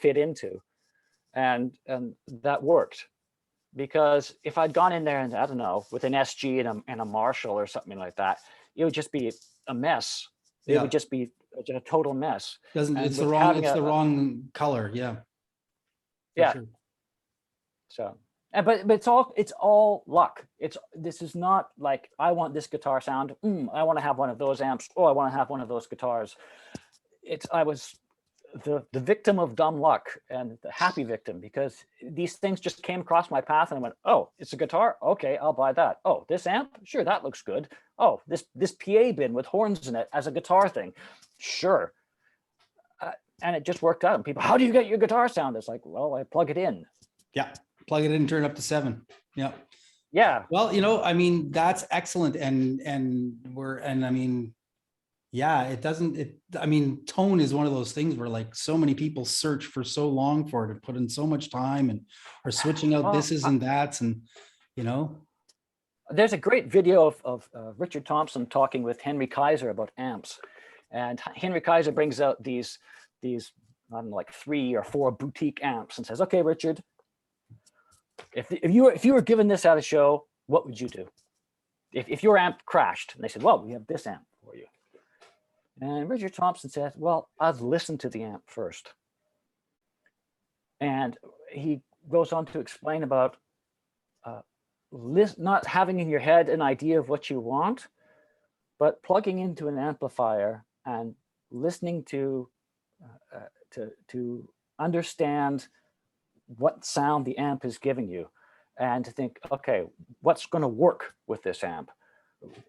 fit into, and that worked. Because if I'd gone in there and, I don't know, with an SG and a Marshall or something like that, it would just be a mess. It would just be a total mess. It's the wrong color. Yeah. Yeah. Sure. So, but it's all luck. This is not like, I want this guitar sound. I want to have one of those amps. Oh, I want to have one of those guitars. I was the victim of dumb luck, and the happy victim, because these things just came across my path and I went, oh, it's a guitar. Okay, I'll buy that. Oh, this amp? Sure, that looks good. Oh, this PA bin with horns in it as a guitar thing. Sure. And it just worked out. And people, how do you get your guitar sound? It's like, well, I plug it in. Yeah. Plug it in, turn it up to 7. Yeah. Yeah. Well, I mean, that's excellent. I mean, tone is one of those things where, like, so many people search for so long for it and put in so much time and are switching out thises and that's, and, There's a great video of Richard Thompson talking with Henry Kaiser about amps. And Henry Kaiser brings out these, I don't know, like 3 or 4 boutique amps and says, okay, Richard, if you were given this at a show, what would you do? If your amp crashed? And they said, well, we have this amp for you. And Richard Thompson said, well, I'd listen to the amp first. And he goes on to explain about not having in your head an idea of what you want, but plugging into an amplifier and listening to understand what sound the amp is giving you, and to think, okay, what's going to work with this amp?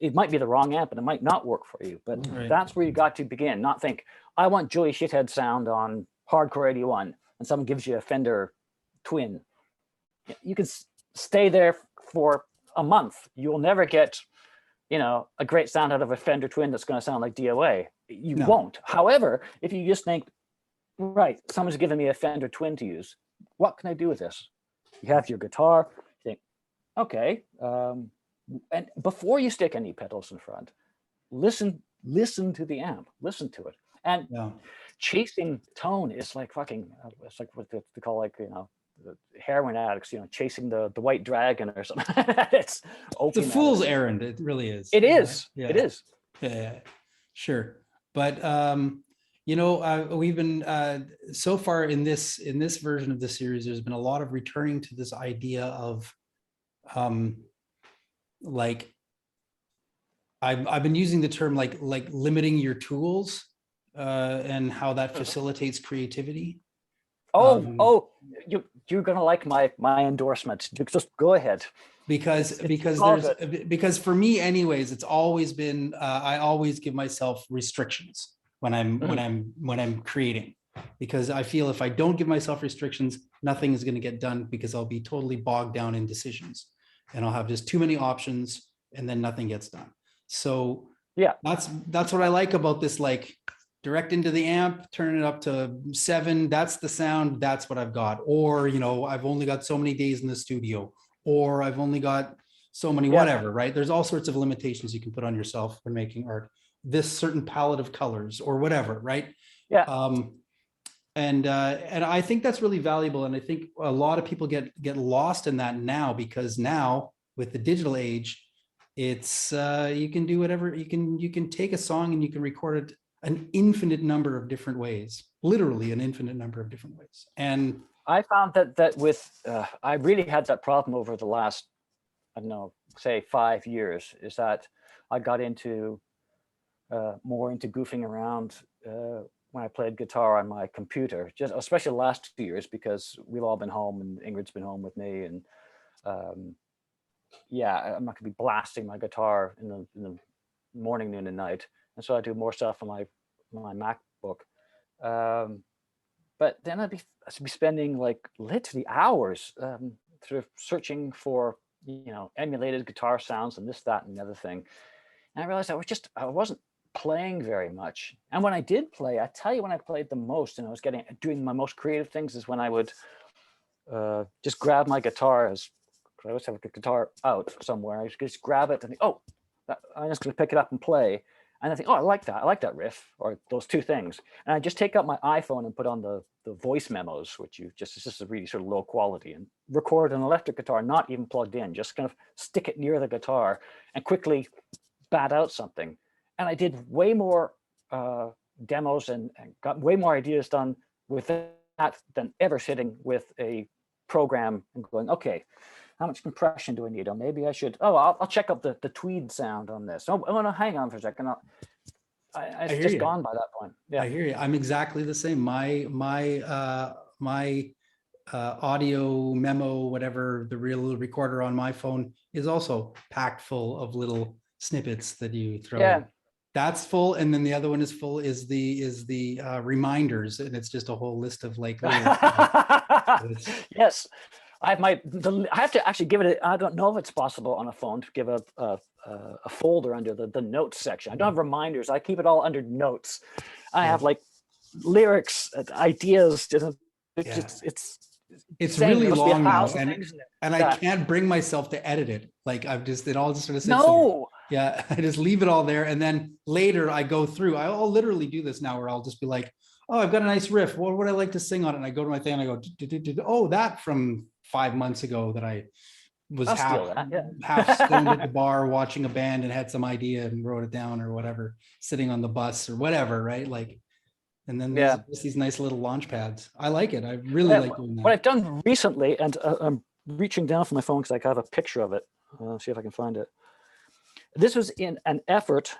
It might be the wrong amp and it might not work for you, but that's where you got to begin. Not think, I want Joey Shithead sound on Hardcore 81, and someone gives you a Fender Twin. You can stay there for a month. You'll never get, a great sound out of a Fender Twin that's going to sound like DOA. You won't. However, if you just think, right, someone's giving me a Fender Twin to use, what can I do with this? You have your guitar, you think, okay, and before you stick any pedals in front, listen to the amp, listen to it. And chasing tone is like fucking, it's like what they call, like, the heroin addicts, chasing the white dragon or something. It's a fool's errand. It really is. It is. Yeah. It is. Yeah, sure. But we've been so far in this version of the series, there's been a lot of returning to this idea of like, I've been using the term like limiting your tools and how that facilitates creativity. You're gonna like my endorsement. Just go ahead. Because for me, anyways, it's always been I always give myself restrictions when I'm creating, because I feel if I don't give myself restrictions, nothing is going to get done, because I'll be totally bogged down in decisions and I'll have just too many options and then nothing gets done. So yeah, that's what I like about this, like, direct into the amp, turn it up to 7. That's the sound. That's what I've got. Or, I've only got so many days in the studio, or I've only got so many, whatever, right? There's all sorts of limitations you can put on yourself when making art. This certain palette of colors or whatever, right? Yeah. And I think that's really valuable. And I think a lot of people get lost in that now, because now with the digital age, it's you can do whatever. You can take a song and you can record it an infinite number of different ways, literally an infinite number of different ways. And I found that with I really had that problem over the last, I don't know, say 5 years, is that I got into more into goofing around when I played guitar on my computer, just especially the last 2 years, because we've all been home and Ingrid's been home with me, and I'm not gonna be blasting my guitar in the morning, noon, and night, and so I do more stuff on my MacBook. But then I'd be spending like literally hours sort of searching for emulated guitar sounds and this, that, and the other thing, and I realized I wasn't playing very much. And when I did play, I tell you, when I played the most and I was doing my most creative things is when I would just grab my guitar. I always have a guitar out somewhere. I just grab it and think, oh, I'm just going to pick it up and play. And I think, oh, I like that riff, or those two things. And I just take out my iPhone and put on the voice memos, which it's just a really sort of low quality, and record an electric guitar, not even plugged in, just kind of stick it near the guitar and quickly bat out something. And I did way more demos and got way more ideas done with that than ever sitting with a program and going, okay, how much compression do I need? Or maybe I should, I'll check out the tweed sound on this. Oh, no, hang on for a second. It's just gone by that point. Yeah, I hear you. I'm exactly the same. My audio memo, whatever, the real recorder on my phone is also packed full of little snippets that you throw in. That's full, and then the other one is full is the reminders, and it's just a whole list of like yes. I have to actually give it I don't know if it's possible on a phone to give a folder under the notes section. I don't have reminders. I keep it all under notes. I have like lyrics, ideas. It's really long now, and I can't bring myself to edit it. Like it all just sort of sits there. Yeah, I just leave it all there, and then later I go through. I'll literally do this now, where I'll just be like, oh, I've got a nice riff. What would I like to sing on it? And I go to my thing and I go, oh, that from 5 months ago that I was half stoned at the bar watching a band and had some idea and wrote it down or whatever, sitting on the bus or whatever, right? Like, and then there's these nice little launch pads. I like it. I really like doing that. What I've done recently, and I'm reaching down for my phone because I have a picture of it. I'll see if I can find it. This was in an effort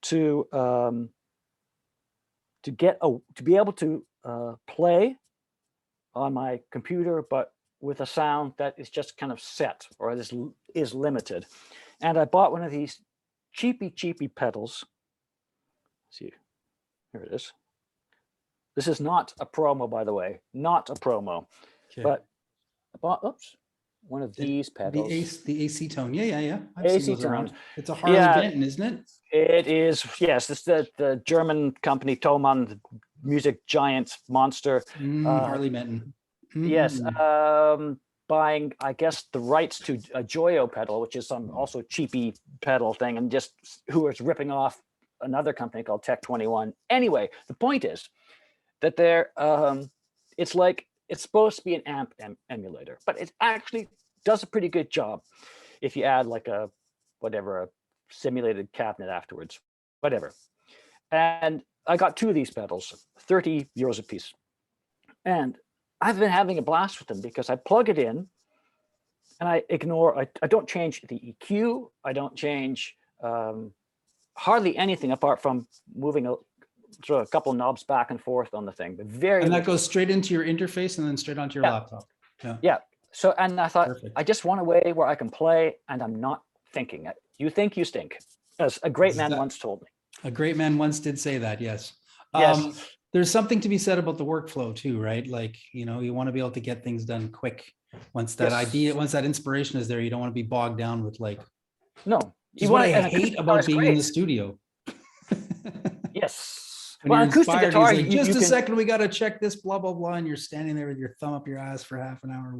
to be able to play on my computer, but with a sound that is just kind of set, or is limited. And I bought one of these cheapy pedals. Let's see, here it is. This is not a promo, by the way, not a promo, but I bought, one of these pedals. The AC tone, yeah. AC tone. It's a Harley Benton, isn't it? It is, yes. It's the German company Thomann, the music giant monster. Harley Benton. Yes, buying, I guess, the rights to a Joyo pedal, which is some also cheapy pedal thing, and just who is ripping off another company called Tech 21. Anyway, the point is that it's supposed to be an amp emulator, but it actually does a pretty good job if you add like a simulated cabinet afterwards, whatever. And I got two of these pedals, 30 euros a piece. And I've been having a blast with them because I plug it in and I don't change the EQ. I don't change hardly anything apart from moving a couple of knobs back and forth on the thing. But and that goes straight into your interface and then straight onto your laptop. Yeah. So, and I thought, I just want a way where I can play and I'm not thinking. You think you stink, as a great man once told me. A great man once did say that, yes. Yes. There's something to be said about the workflow too, right? Like, you want to be able to get things done quick. Once that once that inspiration is there, you don't want to be bogged down with like, no. What I hate about being in the studio. Yes. When you're acoustic guitar, like, just a second, we got to check this, blah, blah, blah. And you're standing there with your thumb up your ass for half an hour.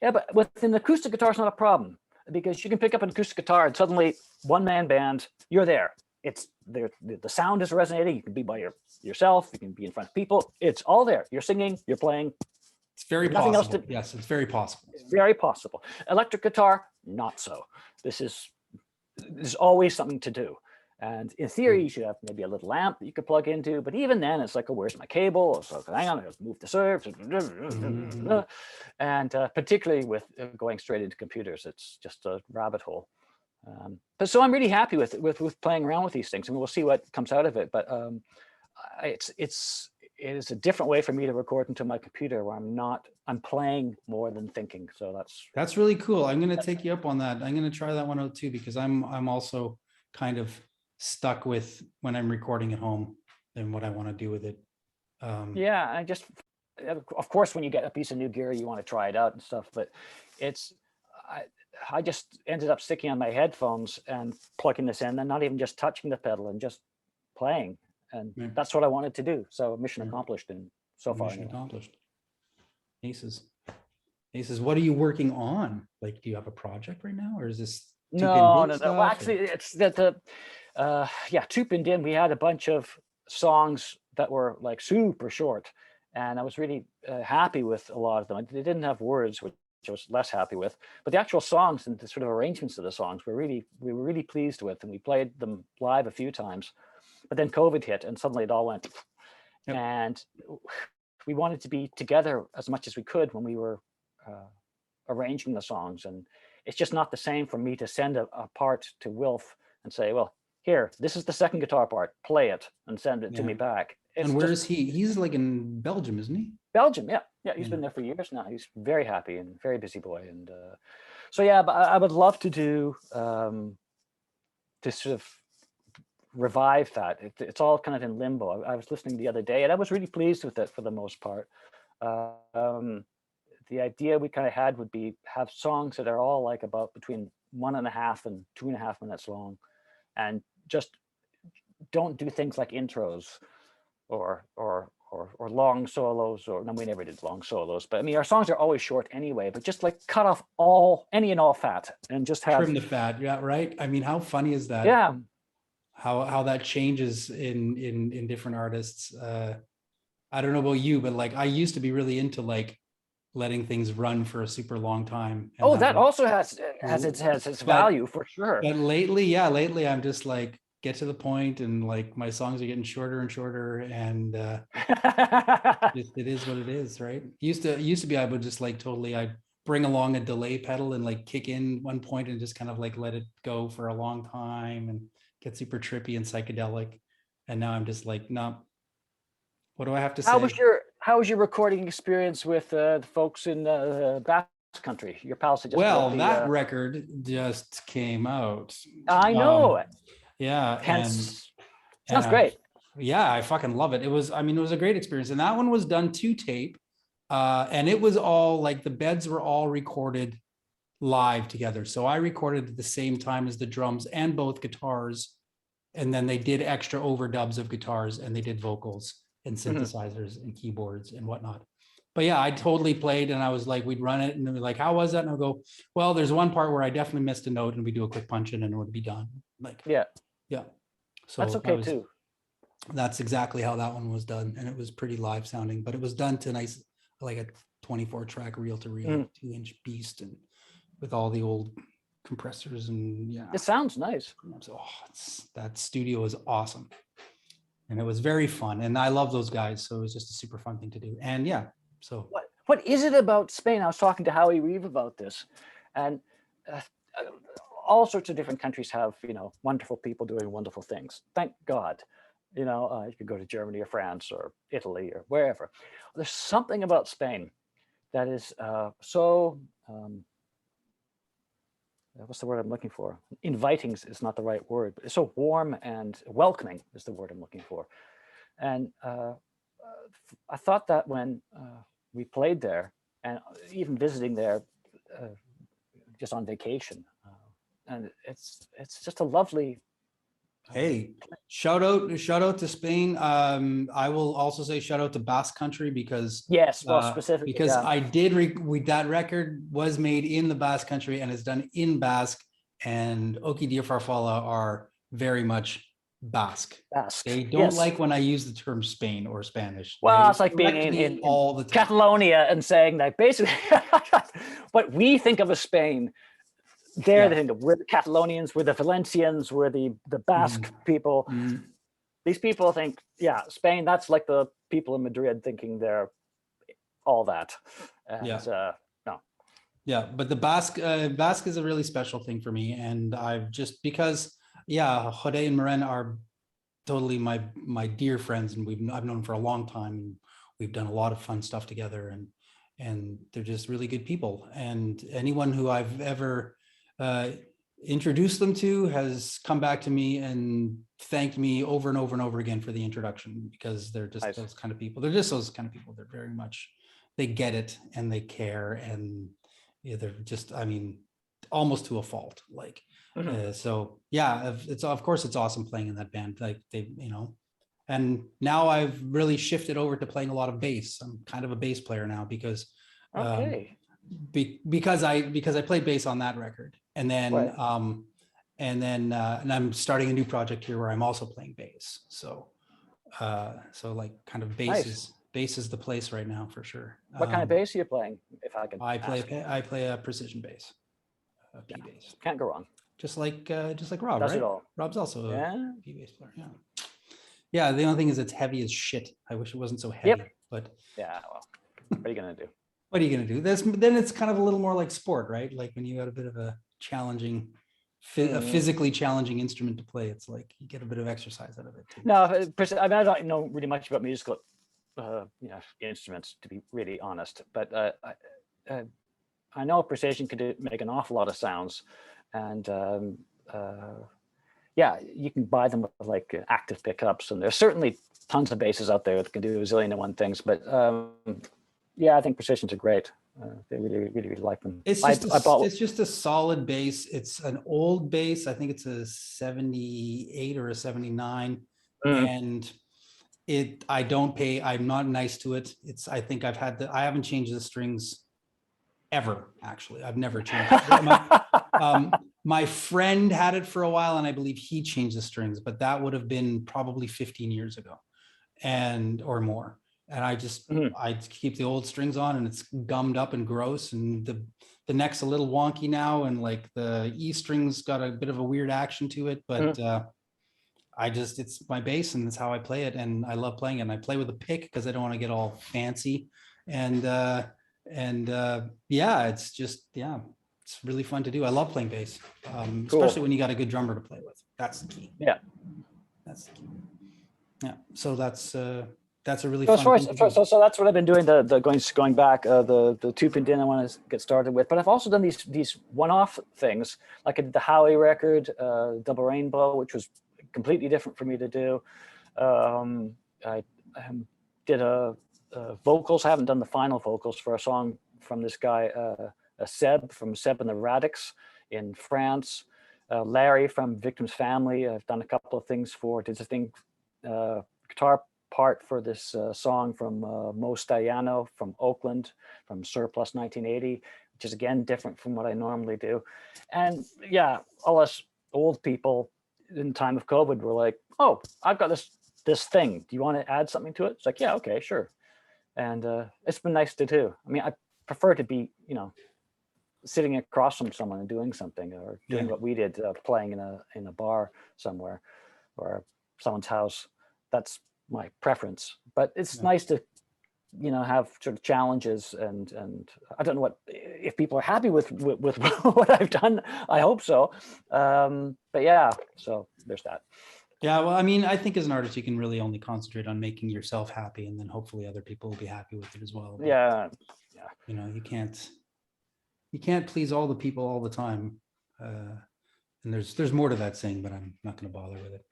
Yeah, but with an acoustic guitar, it's not a problem because you can pick up an acoustic guitar and suddenly one-man band, you're there. It's there. The sound is resonating. You can be by yourself. You can be in front of people. It's all there. You're singing, you're playing. It's very possible. Yes, it's very possible. It's very possible. Electric guitar, not so. There's always something to do. And in theory, you should have maybe a little amp that you could plug into. But even then, it's like, oh, where's my cable? So hang on, I have to move the serve. And particularly with going straight into computers, it's just a rabbit hole. But so I'm really happy with playing around with these things, and we'll see what comes out of it. But it is a different way for me to record into my computer where I'm playing more than thinking. So that's really cool. I'm going to take you up on that. I'm going to try that one out too, because I'm also kind of stuck with when I'm recording at home and what I want to do with it. Yeah, of course, when you get a piece of new gear, you want to try it out and stuff, but I just ended up sticking on my headphones and plugging this in and not even just touching the pedal and just playing, and Right. that's what I wanted to do. So mission Yeah. accomplished, and so far Mission anyway. accomplished. Aces. What are you working on? Like, do you have a project right now, or is this No. stuff, Well, actually, it's that yeah, two pinned in. We had a bunch of songs that were like super short, and I was really happy with a lot of them. They didn't have words, which I was less happy with, but the actual songs and the sort of arrangements of the songs we were really pleased with, and we played them live a few times. But then COVID hit, and suddenly it all went. Yep. And we wanted to be together as much as we could when we were arranging the songs, and it's just not the same for me to send a part to Wilf and say, well, here, this is the second guitar part, play it, and send it to me back. And where is he? He's like in Belgium, isn't he? Belgium, yeah. He's been there for years now. He's very happy and very busy boy. And so yeah, but I would love to do to sort of revive that. It's all kind of in limbo. I was listening the other day, and I was really pleased with it for the most part. The idea we kind of had would be have songs that are all like about between 1.5 and 2.5 minutes long, and just don't do things like intros or long solos, or no, we never did long solos, but I mean our songs are always short anyway, but just like cut off any and all fat and just have Trim the fat. Yeah, right. I mean, how funny is that? Yeah. How that changes in different artists. I don't know about you, but like I used to be really into like letting things run for a super long time. Oh, that also has its value for sure. But lately I'm just like, get to the point, and like my songs are getting shorter and shorter, and it is what it is, right? Used to be I would just like totally I'd bring along a delay pedal and like kick in one point and just kind of like let it go for a long time and get super trippy and psychedelic. And now I'm just like, no, what do I have to say? How was your recording experience with the folks in Basque Country? Your pals just that record just came out. I know it. Yeah, Sounds great. Yeah, I fucking love it. It was a great experience, and that one was done to tape, and it was all like the beds were all recorded live together. So I recorded at the same time as the drums and both guitars, and then they did extra overdubs of guitars, and they did vocals and synthesizers and keyboards and whatnot. But yeah, I totally played, and I was like, we'd run it and they'd be like, how was that? And I'll go, well, there's one part where I definitely missed a note, and we do a quick punch in and it would be done. Like, yeah. So that's okay too. That's exactly how that one was done. And it was pretty live sounding, but it was done to nice, like a 24 track reel to reel, 2-inch beast, and with all the old compressors, and yeah. It sounds nice. So that studio is awesome. And it was very fun, and I love those guys, so it was just a super fun thing to do. And yeah, so what is it about Spain? I was talking to Howie Reeve about this, and all sorts of different countries have wonderful people doing wonderful things. Thank God, you could go to Germany or France or Italy or wherever. There's something about Spain that is so. What's the word I'm looking for? Inviting is not the right word, but it's so warm and welcoming is the word I'm looking for. And I thought that when we played there, and even visiting there just on vacation, and it's just a lovely. Hey, shout out to Spain. I will also say shout out to Basque Country, because specifically because I did that record was made in the Basque Country and is done in Basque, and Oki Dia Farfalla are very much Basque. They don't like when I use the term Spain or Spanish. Well, it's like being in all the time. Catalonia and saying that basically what we think of as Spain. They're the thing. We're the Catalonians, we're the Valencians, we're the Basque people. These people think, Spain, that's like the people in Madrid thinking they're all that. And, no. Yeah, but the Basque is a really special thing for me. And I've just, because, Jode and Maren are totally my dear friends, and I've known them for a long time. And we've done a lot of fun stuff together, and they're just really good people. And anyone who I've ever introduced them to has come back to me and thanked me over and over and over again for the introduction, because they're just those kind of people. They're just those kind of people. They're very much, they get it and they care, and they're just, almost to a fault. Like, so yeah, it's of course it's awesome playing in that band. Like they, and now I've really shifted over to playing a lot of bass. I'm kind of a bass player now because, because I played bass on that record, and then and I'm starting a new project here where I'm also playing bass. So like kind of bass is the place right now for sure. What kind of bass are you playing, if I can ask? I play a precision bass, P bass. Can't go wrong. Just like Rob, Does right? it all. Rob's also a P bass player. Yeah. Yeah. The only thing is it's heavy as shit. I wish it wasn't so heavy, but yeah. Well, what are you gonna do? What are you gonna do? Then it's kind of a little more like sport, right? Like when you got a bit of a challenging, a physically challenging instrument to play, it's like you get a bit of exercise out of it too. No, I mean, I don't know really much about musical, instruments, to be really honest. But I know precision could make an awful lot of sounds, and yeah, you can buy them with like active pickups, and there's certainly tons of basses out there that can do a zillion and one things. But yeah, I think precisions are great. They really like them. It's just a solid bass. It's an old bass. I think it's a 78 or a 79, and I'm not nice to it. I think I haven't changed the strings ever. Actually, I've never changed it. My friend had it for a while, and I believe he changed the strings, but that would have been probably 15 years ago, or more. And I just I keep the old strings on, and it's gummed up and gross, and the neck's a little wonky now, and like the E string's got a bit of a weird action to it, but it's my bass, and that's how I play it, and I love playing it. And I play with a pick because I don't want to get all fancy, and yeah, it's really fun to do. I love playing bass, especially when you got a good drummer to play with. That's the key. Yeah, that's the key. Yeah, so that's a really so fun so that's what I've been doing. The going back, the two-pin din I want to get started with, but I've also done these one-off things, like I did the Howie record, Double Rainbow, which was completely different for me to do. I did vocals. I haven't done the final vocals for a song from this guy, Seb from Seb and the Radix in France. Larry from Victim's Family. I've done a couple of things for. Did a thing, guitar part for this song from Mo Staiano from Oakland, from Surplus 1980, which is again different from what I normally do. And yeah, all us old people in time of COVID were like, oh, I've got this thing. Do you want to add something to it? It's like, yeah, okay, sure. And it's been nice to do. I mean, I prefer to be, sitting across from someone and doing something, or doing what we did, playing in a bar somewhere or someone's house. That's my preference. But it's nice to, have sort of challenges, and I don't know if people are happy with what I've done. I hope so. But yeah, so there's that. Yeah, well, I mean, I think as an artist, you can really only concentrate on making yourself happy, and then hopefully other people will be happy with it as well. But, yeah. You can't please all the people all the time. And there's more to that saying, but I'm not going to bother with it.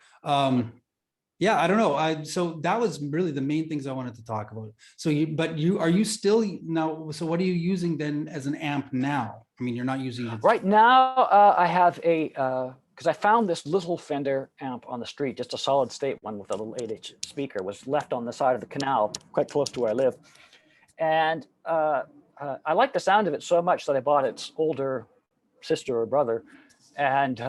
Yeah, I don't know. So that was really the main things I wanted to talk about. So are you still now? So what are you using then as an amp now? I mean, you're not using it right now. I have because I found this little Fender amp on the street, just a solid state one with a little 8-inch speaker, was left on the side of the canal, quite close to where I live, and I like the sound of it so much that I bought its older sister or brother, and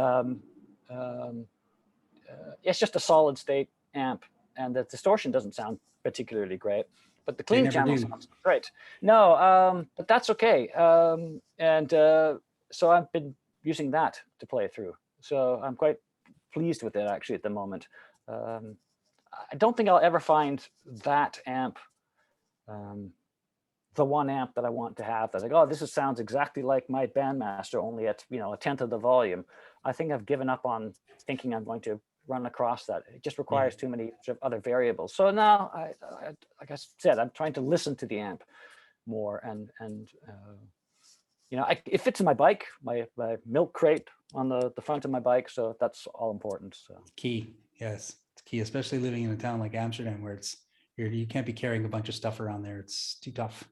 it's just a solid state amp, and the distortion doesn't sound particularly great, but the clean channel sounds great. No, but that's okay. So I've been using that to play through. So I'm quite pleased with it actually at the moment. I don't think I'll ever find that amp, the one amp that I want to have that's like, oh, this sounds exactly like my Bandmaster, only at a tenth of the volume. I think I've given up on thinking I'm going to run across that. It just requires too many sort of other variables. So now, I like I said, I'm trying to listen to the amp more, and it fits in my bike, my milk crate on the front of my bike. So that's all important. So key, yes, it's key, especially living in a town like Amsterdam where you can't be carrying a bunch of stuff around there. It's too tough.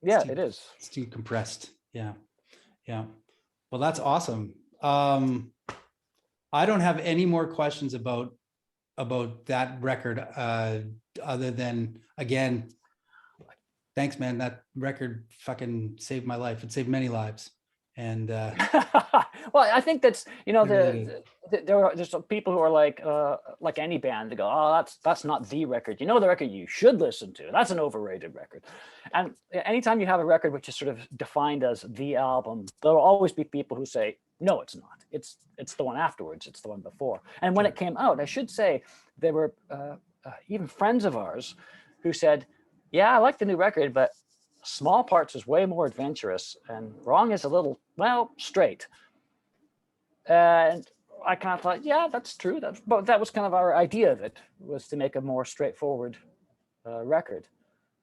It is. It's too compressed. Yeah. Well, that's awesome. I don't have any more questions about that record, other than, again, thanks, man. That record fucking saved my life. It saved many lives. And well, I think that's, you know, really there's some people who are like any band, they go, oh, that's not the record. You know, the record you should listen to. That's an overrated record. And anytime you have a record which is sort of defined as the album, there will always be people who say, no, it's not. It's the one afterwards. It's the one before. And when it came out, I should say, there were even friends of ours who said, yeah, I like the new record, but Small Parts is way more adventurous and Wrong is a little, well, straight. And I kind of thought, yeah, that's true. But that was kind of our idea of it, was to make a more straightforward record.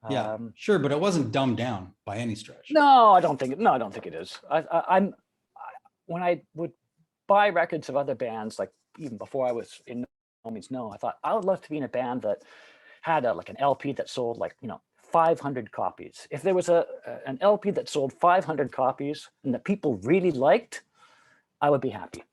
yeah, sure, but it wasn't dumbed down by any stretch. No, I don't think it is. I'm when I would buy records of other bands, like even before I was in No Means No, I thought I would love to be in a band that had like an LP that sold, like, 500 copies. If there was an LP that sold 500 copies and that people really liked, I would be happy.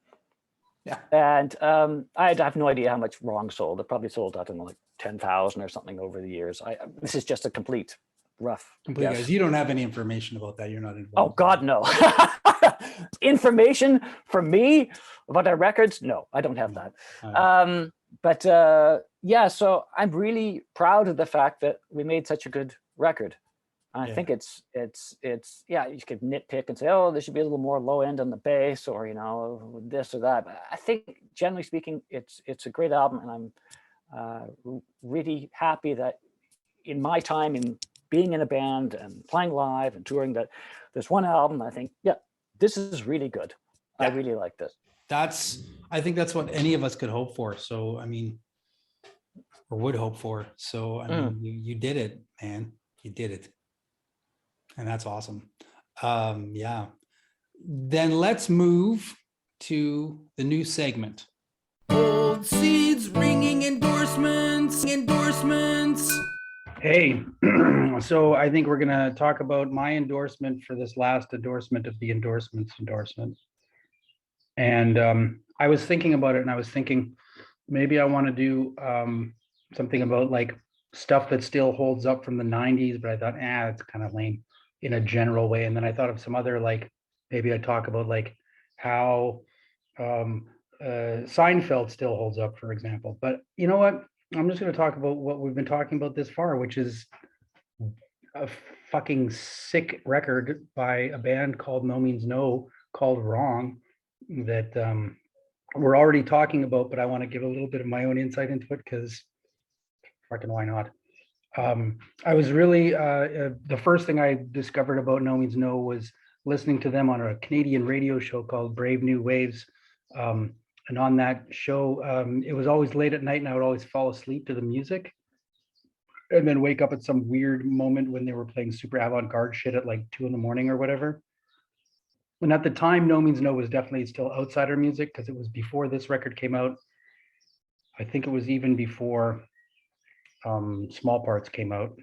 Yeah. And I have no idea how much Wrong sold. It probably sold, I don't know, like 10,000 or something over the years. This is just a complete rough guess. Guys, you don't have any information about that. You're not involved. Oh God, no. Information from me about our records? No, I don't have that. But yeah, so I'm really proud of the fact that we made such a good record. I think it's yeah, you could nitpick and say, oh, there should be a little more low end on the bass, or this or that. But I think generally speaking, it's a great album, and I'm really happy that in my time in being in a band and playing live and touring, that there's one album I think, yeah, this is really good. Yeah. I really like this. I think that's what any of us could hope for. So, I mean, or would hope for. So, I mean, you did it, man. You did it. And that's awesome. Yeah. Then let's move to the new segment. Oldseed's ringing endorsements. Hey, so I think we're going to talk about my endorsement for this last endorsement of the endorsement. And I was thinking about it, and I was thinking maybe I want to do something about like stuff that still holds up from the 90s, but I thought, it's kind of lame in a general way. And then I thought of some other, like, maybe I'd talk about like how Seinfeld still holds up, for example. But you know what? I'm just going to talk about what we've been talking about this far, which is a fucking sick record by a band called No Means No, called Wrong, that we're already talking about, but I want to give a little bit of my own insight into it, because fucking why not? I was really, the first thing I discovered about No Means No was listening to them on a Canadian radio show called Brave New Waves. And on that show, it was always late at night, and I would always fall asleep to the music and then wake up at some weird moment when they were playing super avant-garde shit at like 2 a.m. or whatever. And at the time, No Means No was definitely still outsider music, because it was before this record came out. I think it was even before Small Parts came out,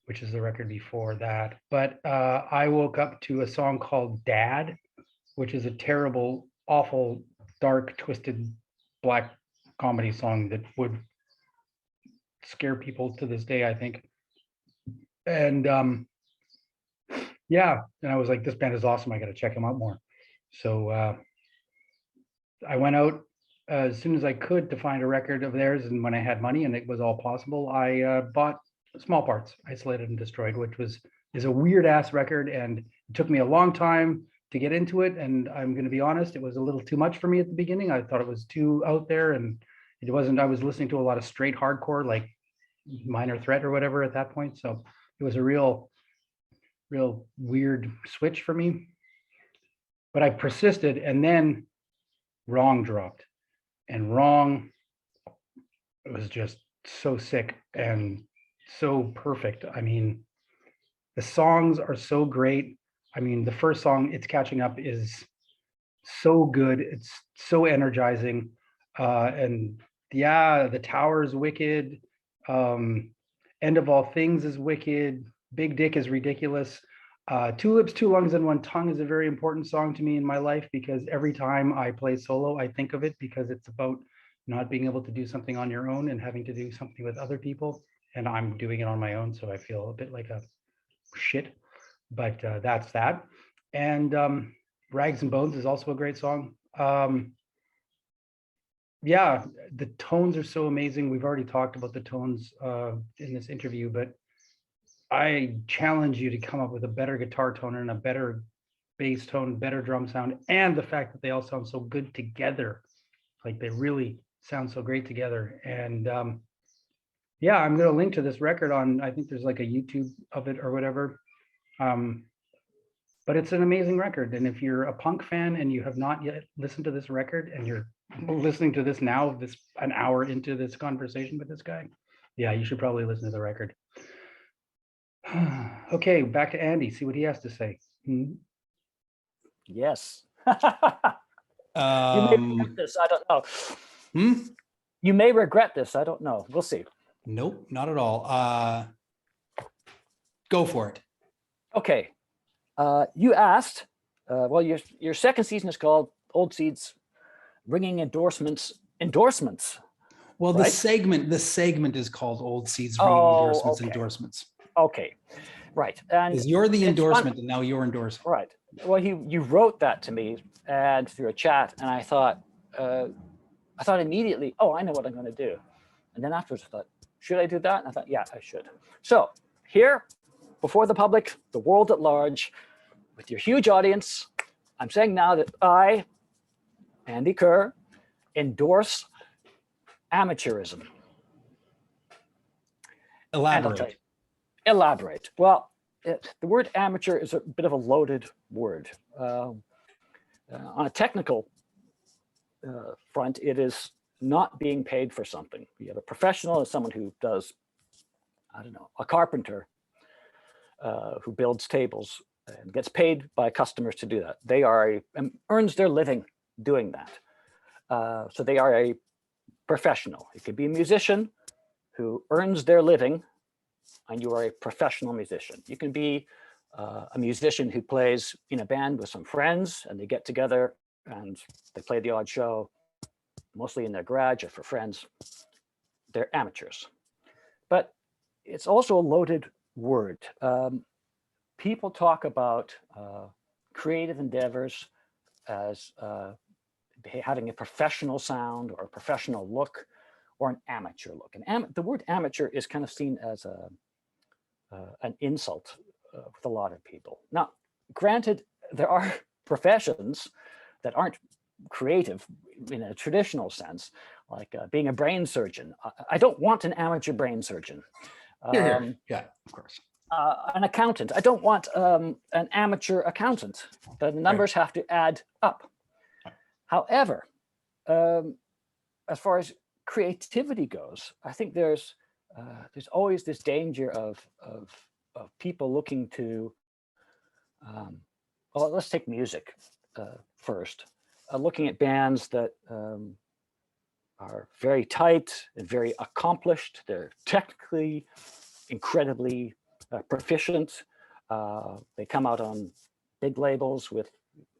which is the record before that. But I woke up to a song called Dad, which is a terrible, awful, dark, twisted, black comedy song that would scare people to this day, I think. And yeah, and I was like, this band is awesome. I got to check them out more. So I went out as soon as I could to find a record of theirs, and when I had money and it was all possible, I bought Small Parts, Isolated and Destroyed, which is a weird ass record, and it took me a long time to get into it. And I'm going to be honest, it was a little too much for me at the beginning. I thought it was too out there, and it wasn't. I was listening to a lot of straight hardcore, like Minor Threat or whatever at that point. So it was a real weird switch for me. But I persisted, and then Wrong dropped, and Wrong was just so sick and so perfect. I mean, the songs are so great. I mean, the first song, It's Catching Up, is so good. It's so energizing. And yeah, The Tower is wicked. End of All Things is wicked. Big Dick is ridiculous. Two Lips, Two Lungs, and One Tongue is a very important song to me in my life because every time I play solo, I think of it because it's about not being able to do something on your own and having to do something with other people. And I'm doing it on my own, so I feel a bit like a shit, but that's that. And Rags and Bones is also a great song. Yeah, the tones are so amazing. We've already talked about the tones in this interview, but I challenge you to come up with a better guitar tone and a better bass tone, better drum sound, and the fact that they all sound so good together. Like they really sound so great together. And yeah, I'm going to link to this record on, I think there's like a YouTube of it or whatever. But it's an amazing record. And if you're a punk fan and you have not yet listened to this record and you're listening to this now, this an hour into this conversation with this guy, yeah, you should probably listen to the record. Okay, back to Andy, see what he has to say. Yes. You may regret this, I don't know. You may regret this, I don't know. We'll see. Nope, not at all. Go for it. Okay. You asked, well, your second season is called Oldseed's Ringing Endorsements. Well, right? the segment is called Oldseed's Ringing Endorsements, okay. Endorsements. Okay, right. And because you're the endorsement and now you're endorsing. Right. Well, you wrote that to me and through a chat, and I thought immediately, oh, I know what I'm going to do. And then afterwards I thought, should I do that? And I thought, yeah, I should. So here, before the public, the world at large, with your huge audience, I'm saying now that I, Andy Kerr, endorse amateurism. Elaborate. Elaborate. Well, the word amateur is a bit of a loaded word. On a technical front, it is not being paid for something. You have a professional as someone who does, I don't know, a carpenter who builds tables and gets paid by customers to do that. They are earns their living doing that. So they are a professional. It could be a musician who earns their living, and you are a professional musician. You can be a musician who plays in a band with some friends, and they get together and they play the odd show, mostly in their garage or for friends. They're amateurs. But it's also a loaded word. People talk about creative endeavors as having a professional sound or a professional look or an amateur look. And the word amateur is kind of seen as an insult with a lot of people. Now, granted, there are professions that aren't creative in a traditional sense, like being a brain surgeon. I don't want an amateur brain surgeon. Yeah, of course. An accountant. I don't want an amateur accountant. The numbers have to add up. However, as far as creativity goes, I think there's always this danger of people looking to, well, let's take music first. Looking at bands that are very tight and very accomplished. They're technically incredibly proficient. They come out on big labels with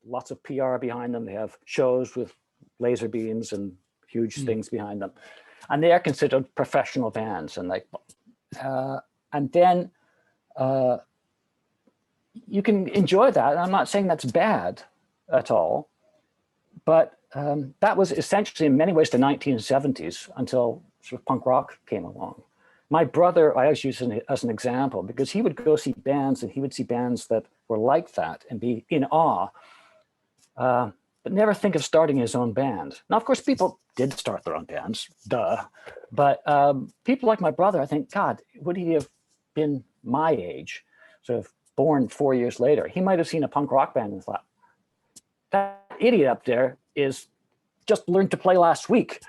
lots of PR behind them. They have shows with laser beams and huge things behind them, and they are considered professional bands. And and then you can enjoy that. I'm not saying that's bad at all, but that was essentially in many ways the 1970s until sort of punk rock came along. My brother, I always use as an example because he would go see bands and he would see bands that were like that and be in awe, but never think of starting his own band. Now, of course, people did start their own bands, duh. But people like my brother, I think, God, would he have been my age, sort of born 4 years later, he might have seen a punk rock band and thought, that idiot up there is just learned to play last week.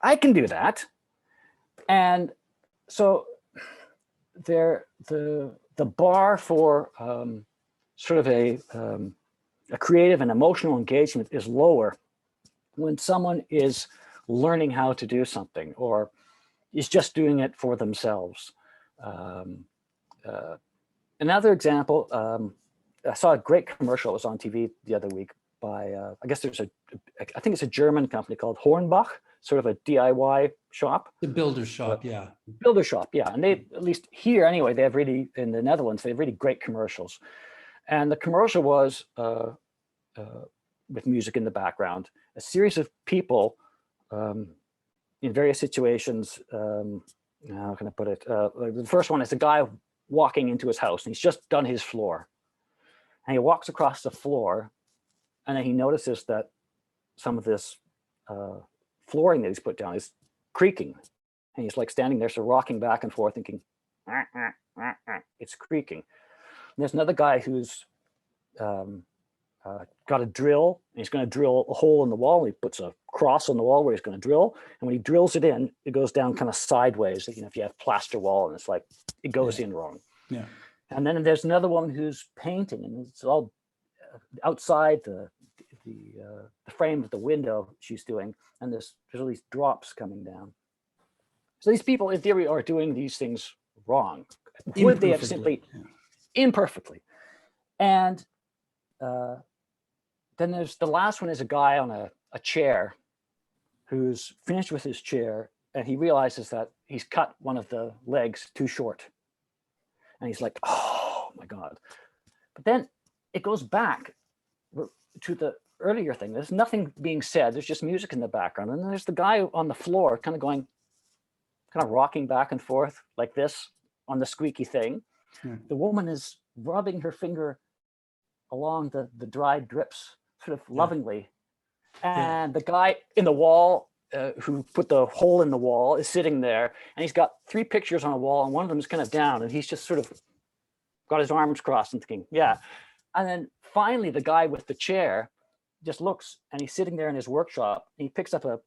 I can do that. And so the bar for sort of a creative and emotional engagement is lower when someone is learning how to do something or is just doing it for themselves. And Another example, I saw a great commercial. It was on TV the other week by, I guess I think it's a German company called Hornbach, sort of a DIY shop. The builder shop, yeah. Builder shop, yeah. And they, at least here anyway, they have really, in the Netherlands, they have really great commercials. And the commercial was with music in the background, a series of people in various situations. How can I put it? The first one is a guy walking into his house, and he's just done his floor. And he walks across the floor, and then he notices that some of this flooring that he's put down is creaking. And he's like standing there, so rocking back and forth, thinking, it's creaking. And there's another guy who's got a drill, and he's going to drill a hole in the wall. He puts a cross on the wall where he's going to drill, and when he drills it in, it goes down kind of sideways. You know, if you have plaster wall, and it's like it goes in wrong. Yeah. And then there's another woman who's painting, and it's all outside the frame of the window she's doing, and there's all these drops coming down. So these people, in theory, are doing these things wrong. Would they have simply imperfectly? And then there's the last one is a guy on a chair who's finished with his chair, and he realizes that he's cut one of the legs too short. And he's like, oh my God. But then it goes back to the earlier thing. There's nothing being said. There's just music in the background. And then there's the guy on the floor kind of rocking back and forth like this on the squeaky thing. The woman is rubbing her finger along the dried drips sort of lovingly. And the guy in the wall who put the hole in the wall is sitting there, and he's got 3 pictures on a wall, and one of them is kind of down, and he's just sort of got his arms crossed and thinking, yeah. And then finally the guy with the chair just looks, and he's sitting there in his workshop, and he picks up a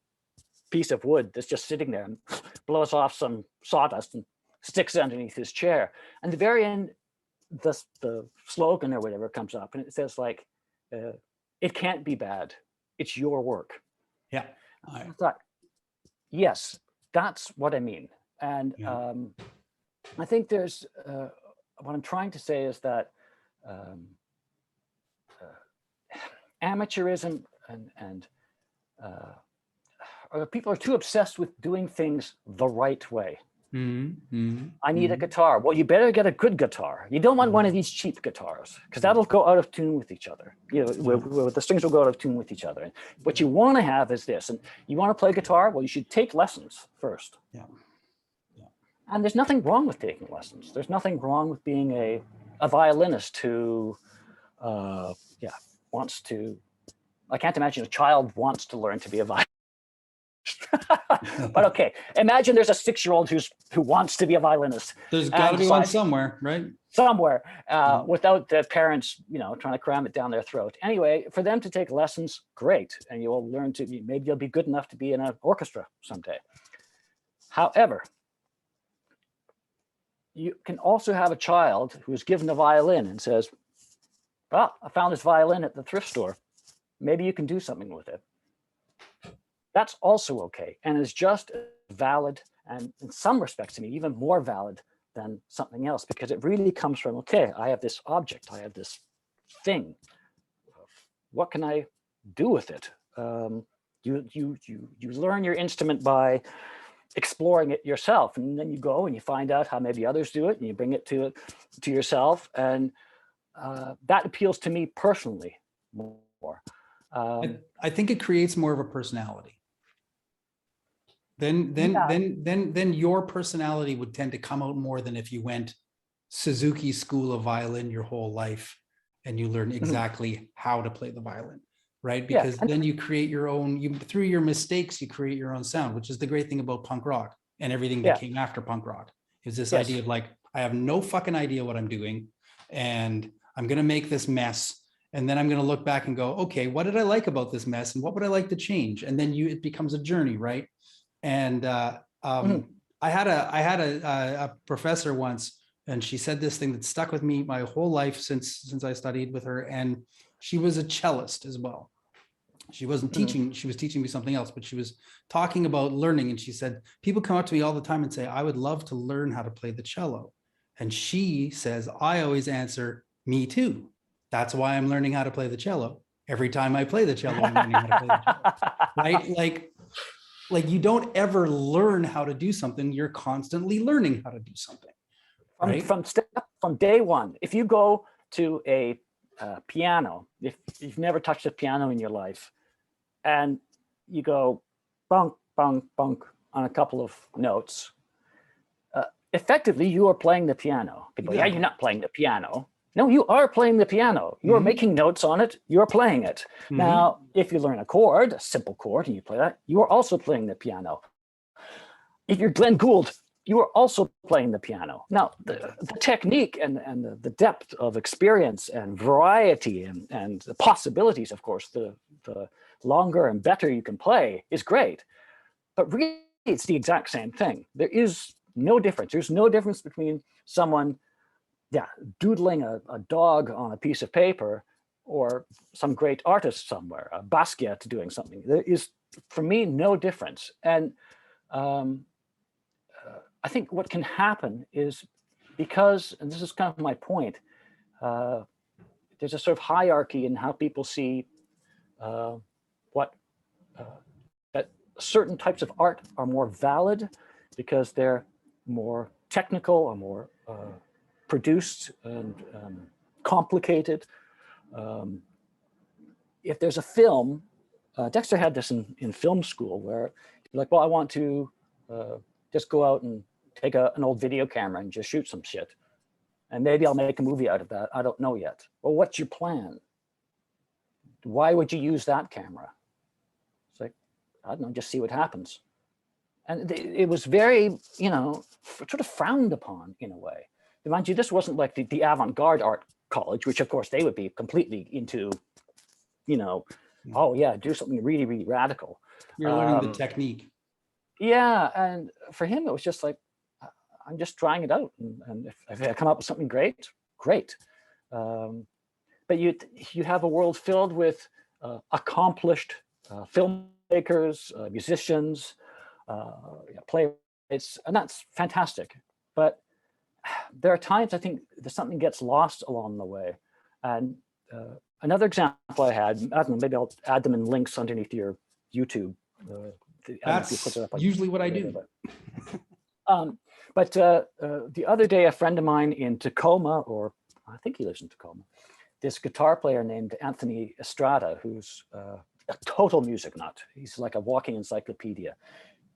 piece of wood that's just sitting there and blows off some sawdust and sticks it underneath his chair. And at the very end, the slogan or whatever comes up, and it says like, it can't be bad. It's your work. Yeah. I thought, yes, that's what I mean. And I think there's, what I'm trying to say is that amateurism and people are too obsessed with doing things the right way. I need a guitar. Well, you better get a good guitar. You don't want one of these cheap guitars, because that'll go out of tune with each other. You know, where the strings will go out of tune with each other. And what you want to have is this. And you want to play guitar? Well, you should take lessons first. Yeah. And there's nothing wrong with taking lessons. There's nothing wrong with being a violinist who, wants to. I can't imagine a child wants to learn to be a violinist. But okay, imagine there's a 6-year-old who wants to be a violinist. There's got to be one somewhere, right? Somewhere, without the parents, trying to cram it down their throat. Anyway, for them to take lessons, great, and you'll learn to. Maybe you'll be good enough to be in an orchestra someday. However, you can also have a child who is given a violin and says, "Well, I found this violin at the thrift store. Maybe you can do something with it." That's also okay, and is just valid, and in some respects to me, even more valid than something else, because it really comes from, okay, I have this object, I have this thing. What can I do with it? You learn your instrument by exploring it yourself, and then you go and you find out how maybe others do it, and you bring it to yourself, and that appeals to me personally more. I think it creates more of a personality. Then your personality would tend to come out more than if you went Suzuki School of Violin your whole life and you learn exactly how to play the violin, right? Because then you create your own, through your mistakes, you create your own sound, which is the great thing about punk rock and everything that came after punk rock, is this idea of like, I have no fucking idea what I'm doing, and I'm going to make this mess. And then I'm going to look back and go, okay, what did I like about this mess? And what would I like to change? And then it becomes a journey, right? And I had a professor once, and she said this thing that stuck with me my whole life since I studied with her. And she was a cellist as well. She wasn't teaching, she was teaching me something else, but she was talking about learning. And she said, people come up to me all the time and say, I would love to learn how to play the cello. And she says, I always answer, me too. That's why I'm learning how to play the cello. Every time I play the cello, I'm learning how to play the cello. Right? Like you don't ever learn how to do something. You're constantly learning how to do something. Right? From day one, if you go to a piano, if you've never touched a piano in your life, and you go bunk, bunk, bunk on a couple of notes, effectively you are playing the piano. People, yeah, you're not playing the piano. No, you are playing the piano. You are making notes on it. You're playing it. Now, if you learn a chord, a simple chord, and you play that, you are also playing the piano. If you're Glenn Gould, you are also playing the piano. Now, the technique and the depth of experience and variety and the possibilities, of course, the longer and better you can play is great. But really, it's the exact same thing. There is no difference. There's no difference between someone doodling a dog on a piece of paper or some great artist somewhere, a Basquiat doing something. There is, for me, no difference. And I think what can happen is because, and this is kind of my point, there's a sort of hierarchy in how people see that certain types of art are more valid because they're more technical or more produced and complicated. If there's a film, Dexter had this in film school where he'd be like, well, I want to just go out and take an old video camera and just shoot some shit. And maybe I'll make a movie out of that. I don't know yet. Well, what's your plan? Why would you use that camera? It's like, I don't know, just see what happens. And it was very, sort of frowned upon in a way. Mind you, this wasn't like the avant-garde art college, which of course they would be completely into, oh yeah, do something really, really radical. You're learning the technique. Yeah, and for him, it was just like, I'm just trying it out. And if I come up with something great, great. But you have a world filled with accomplished filmmakers, musicians, playwrights, and that's fantastic. But there are times I think that something gets lost along the way. And another example I had, I don't know, maybe I'll add them in links underneath your YouTube. That's usually what I do. But the other day, a friend of mine in Tacoma, or I think he lives in Tacoma, this guitar player named Anthony Estrada, who's a total music nut. He's like a walking encyclopedia.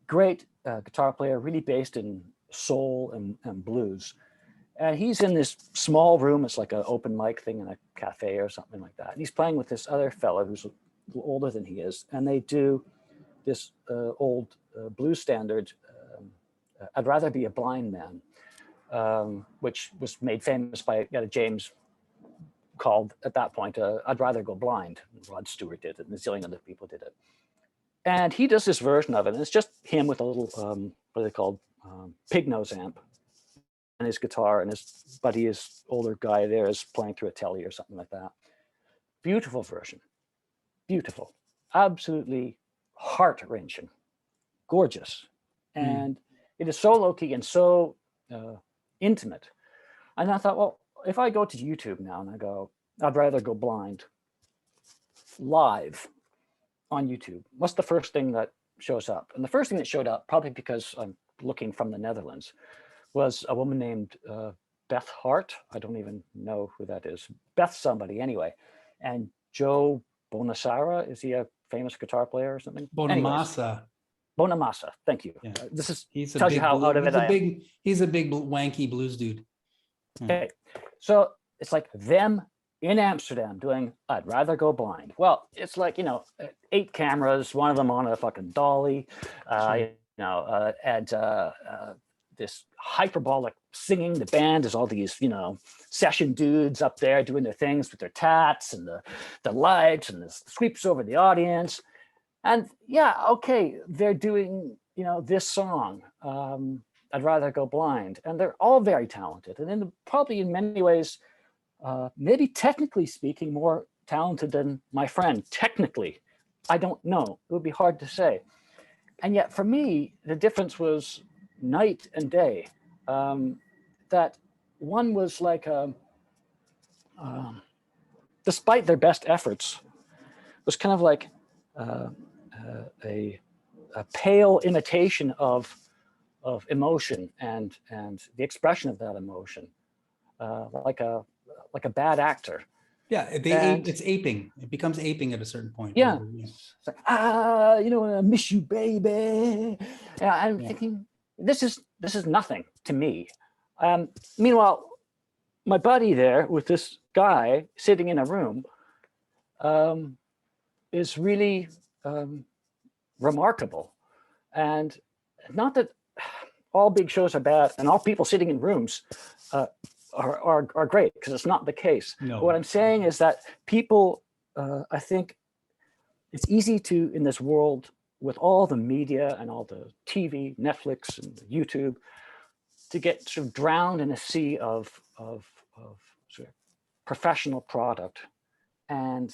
Great guitar player, really based in soul and blues. And he's in this small room. It's like an open mic thing in a cafe or something like that. And he's playing with this other fellow who's a little older than he is. And they do this old blues standard, I'd Rather Be a Blind Man, which was made famous by James called at that point, I'd Rather Go Blind. Rod Stewart did it and a zillion other people did it. And he does this version of it. And it's just him with a little, what are they called? Pig nose amp and his guitar, and his buddy, his older guy there, is playing through a telly or something like that. Beautiful version, beautiful, absolutely heart-wrenching, gorgeous. And it is so low-key and so intimate. And I thought, well, if I go to YouTube now and I go, I'd Rather Go Blind live on YouTube, what's the first thing that shows up? And the first thing that showed up, probably because I'm looking from the Netherlands, was a woman named Beth Hart. I don't even know who that is. Beth somebody anyway. And Joe Bonasara, is he a famous guitar player or something? Bonamassa. Bonamassa, thank you. Yeah. This is He's a tells big, you how out of it I am. He's a big wanky blues dude. Okay, so it's like them in Amsterdam doing I'd Rather Go Blind. Well, it's like, 8 cameras, one of them on a fucking dolly, and this hyperbolic singing. The band is all these, session dudes up there doing their things with their tats and the lights and the sweeps over the audience. And yeah, okay, they're doing, this song, I'd Rather Go Blind. And they're all very talented. And then probably in many ways, maybe technically speaking, more talented than my friend. Technically, I don't know. It would be hard to say. And yet for me, the difference was night and day. That one was like, despite their best efforts, was kind of like a pale imitation of emotion and the expression of that emotion, like a bad actor. Yeah, it's aping. It becomes aping at a certain point. Yeah, it's like, you know, I miss you, baby. Yeah, I'm thinking this is nothing to me. Meanwhile, my buddy there with this guy sitting in a room is really remarkable. And not that all big shows are bad and all people sitting in rooms are great, because it's not the case. No. What I'm saying is that people, I think it's easy to, in this world with all the media and all the TV, Netflix and YouTube, to get sort of drowned in a sea of sort of professional product. And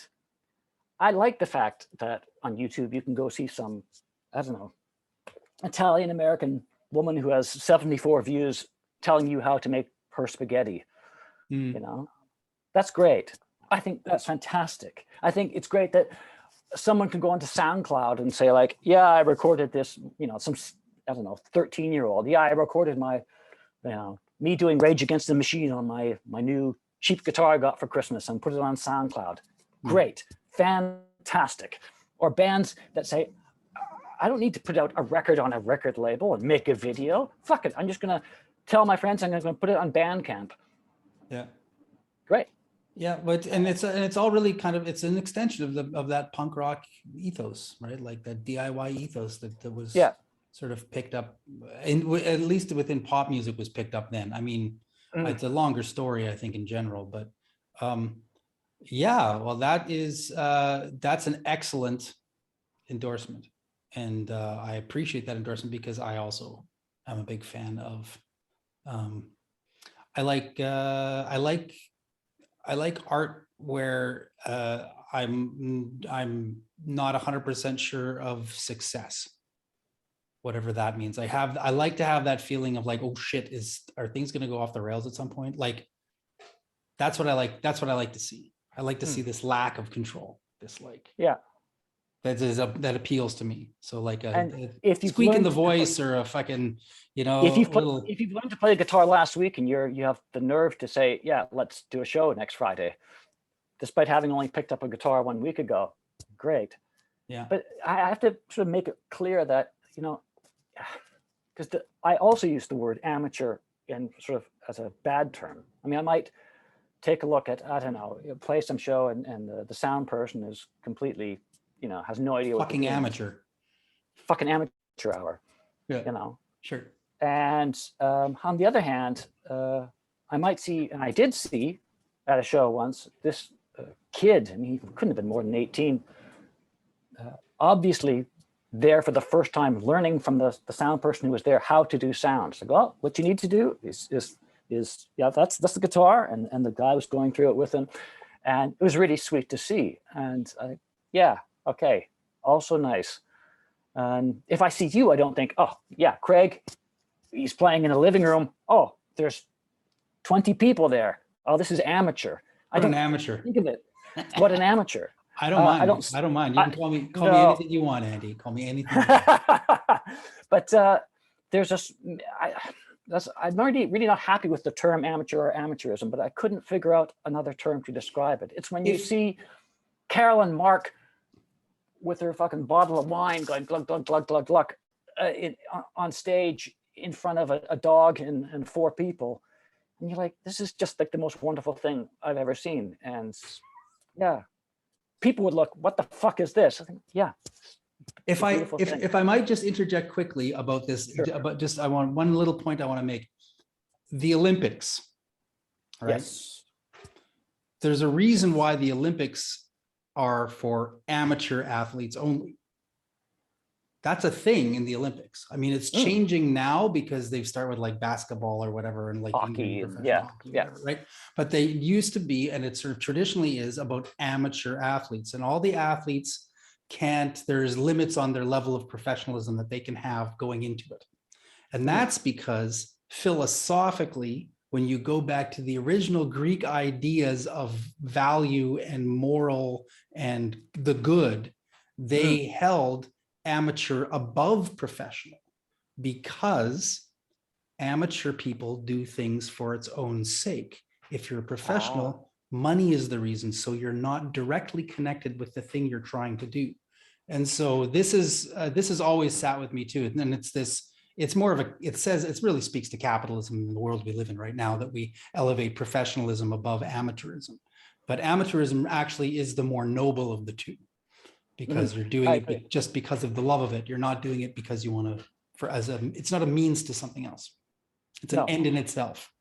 I like the fact that on YouTube you can go see some, I don't know, Italian-American woman who has 74 views telling you how to make her spaghetti. You know, that's great. I think that's fantastic. I think it's great that someone can go onto SoundCloud and say like, yeah, I recorded this, you know, some, I don't know, 13-year-old. Yeah, I recorded my, you know, me doing Rage Against the Machine on my new cheap guitar I got for Christmas and put it on SoundCloud. Great, fantastic. Or bands that say, I don't need to put out a record on a record label and make a video. Fuck it, I'm just gonna tell my friends I'm gonna put it on Bandcamp. Yeah. Great. Yeah, but it's all really kind of, it's an extension of that punk rock ethos, right? Like that DIY ethos that was sort of picked up, at least within pop music was picked up then. I mean, it's a longer story, I think, in general, but yeah, well, that's an excellent endorsement. And I appreciate that endorsement because I also am a big fan of, I like art where I'm not 100% sure of success, whatever that means. I like to have that feeling of like, oh shit, are things going to go off the rails at some point? Like, that's what I like. That's what I like to see. I like to see this lack of control. This like, that appeals to me. So like a squeak in the voice or a fucking, you know, if you've learned to play guitar last week and you have the nerve to say, yeah, let's do a show next Friday, despite having only picked up a guitar 1 week ago, great. Yeah. But I have to sort of make it clear that, you know, because I also use the word amateur in sort of as a bad term. I mean, I might take a look at, I don't know, play some show and the sound person is completely, you know, has no idea what fucking amateur. Fucking amateur hour. Yeah. You know. Sure. And on the other hand, I might see, and I did see at a show once, this kid, I mean, he couldn't have been more than 18, obviously there for the first time, learning from the sound person who was there how to do sounds. Like, well, what you need to do is yeah, that's the guitar, and the guy was going through it with him, and it was really sweet to see. And yeah, okay, also nice. And if I see you, I don't think, oh yeah, Craig, he's playing in a living room. Oh, there's 20 people there. Oh, this is amateur. What an amateur. Think of it. What an amateur. I don't mind. I don't mind. You can call me anything you want, Andy. Call me anything you want. But there's just, I'm already really not happy with the term amateur or amateurism, but I couldn't figure out another term to describe it. It's when you see Carol and Mark with their fucking bottle of wine going glug, glug, glug, glug, glug, on stage in front of a dog and 4 people. And you're like, this is just like the most wonderful thing I've ever seen. And yeah, people would look, what the fuck is this? I think, yeah. If I might just interject quickly about this, sure. About just, I want one little point I want to make. The Olympics, right? Yes. There's a reason why the Olympics are for amateur athletes only. That's a thing in the Olympics. I mean, it's changing now because they've started with like basketball or whatever, and like hockey, hockey, whatever, right? But they used to be, and it sort of traditionally is about amateur athletes, and all the athletes can't, there's limits on their level of professionalism that they can have going into it. And that's because philosophically, when you go back to the original Greek ideas of value and moral and the good, they held amateur above professional because amateur people do things for its own sake. If you're a professional, money is the reason. So you're not directly connected with the thing you're trying to do. And so this is always sat with me too. And it's this, it's more of a, it really speaks to capitalism in the world we live in right now, that we elevate professionalism above amateurism. But amateurism actually is the more noble of the two, because you're doing it just because of the love of it. You're not doing it because you want to, it's not a means to something else. It's an end in itself,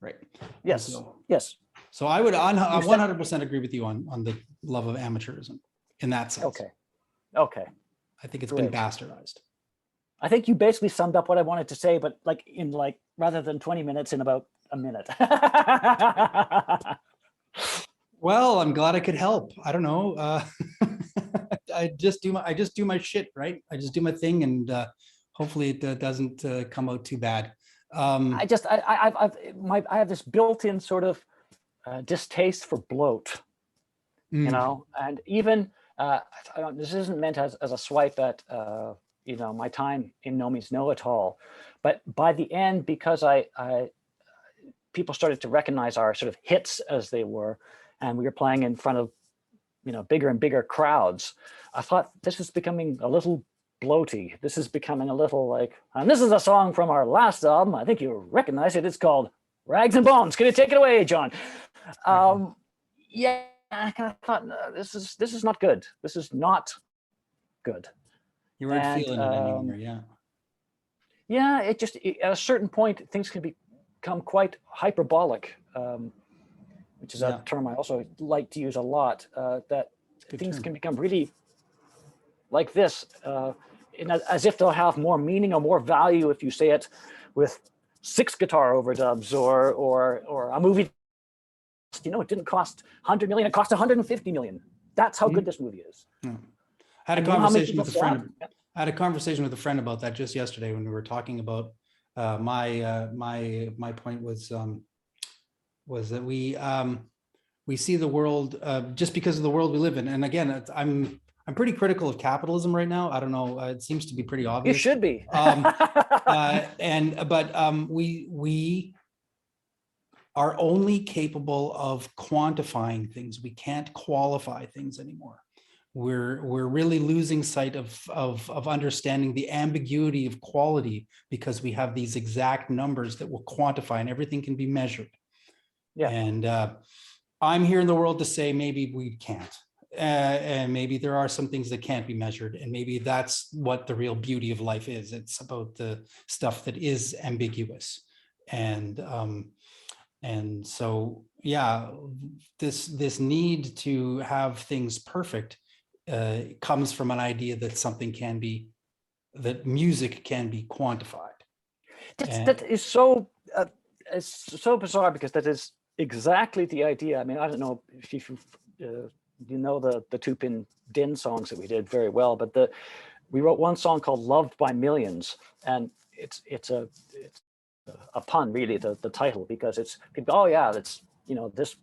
right? Yes, So, yes. So I would 100% agree with you on the love of amateurism in that sense. Okay. Okay. I think it's been bastardized. I think you basically summed up what I wanted to say, but like in rather than 20 minutes, in about a minute. Well, I'm glad I could help. I don't know. I just do my shit, right? I just do my thing, and hopefully it doesn't come out too bad. I have this built-in sort of distaste for bloat, you know, and even this isn't meant as a swipe at you know, my time in nomeansno at all, but by the end, because people started to recognize our sort of hits as they were, and we were playing in front of, you know, bigger and bigger crowds, I thought this is becoming a little bloaty. This is becoming a little like, and this is a song from our last album. I think you recognize it. It's called Rags and Bones. Can you take it away, John? Yeah, I kind of thought, no, this is not good. This is not good. You weren't feeling it anymore, yeah. Yeah, at a certain point, things can become quite hyperbolic, which is a term I also like to use a lot, that things can become really like this, as if they'll have more meaning or more value if you say it with 6 guitar overdubs or a movie. You know, it didn't cost 100 million, it cost 150 million. That's how good this movie is. I had a conversation with a friend. I had a conversation with a friend about that just yesterday when we were talking about my point was that we see the world just because of the world we live in. And again, I'm pretty critical of capitalism right now. I don't know. It seems to be pretty obvious. You should be. We are only capable of quantifying things. We can't qualify things anymore. We're really losing sight of understanding the ambiguity of quality, because we have these exact numbers that will quantify, and everything can be measured. Yeah. And I'm here in the world to say maybe we can't. And maybe there are some things that can't be measured, and maybe that's what the real beauty of life is. It's about the stuff that is ambiguous. And so, yeah, this need to have things perfect comes from an idea that something can be, that music can be quantified. That is so it's so bizarre, because that is exactly the idea. I mean, I don't know if you know the Two-Pin Din songs that we did very well, but we wrote one song called "Loved by Millions," and it's a pun, really, the title, because it's, oh yeah, that's, you know, this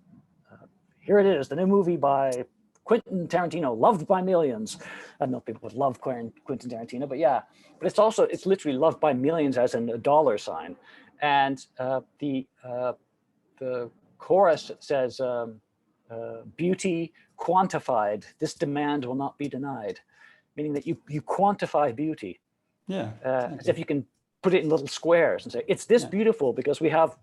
here it is, the new movie by Quentin Tarantino, loved by millions. I don't know if people would love Quentin Tarantino, but yeah, but it's literally loved by millions, as in a dollar sign. And the chorus says, beauty quantified, this demand will not be denied, meaning that you quantify beauty. Yeah. As if you can put it in little squares and say, it's this beautiful because we have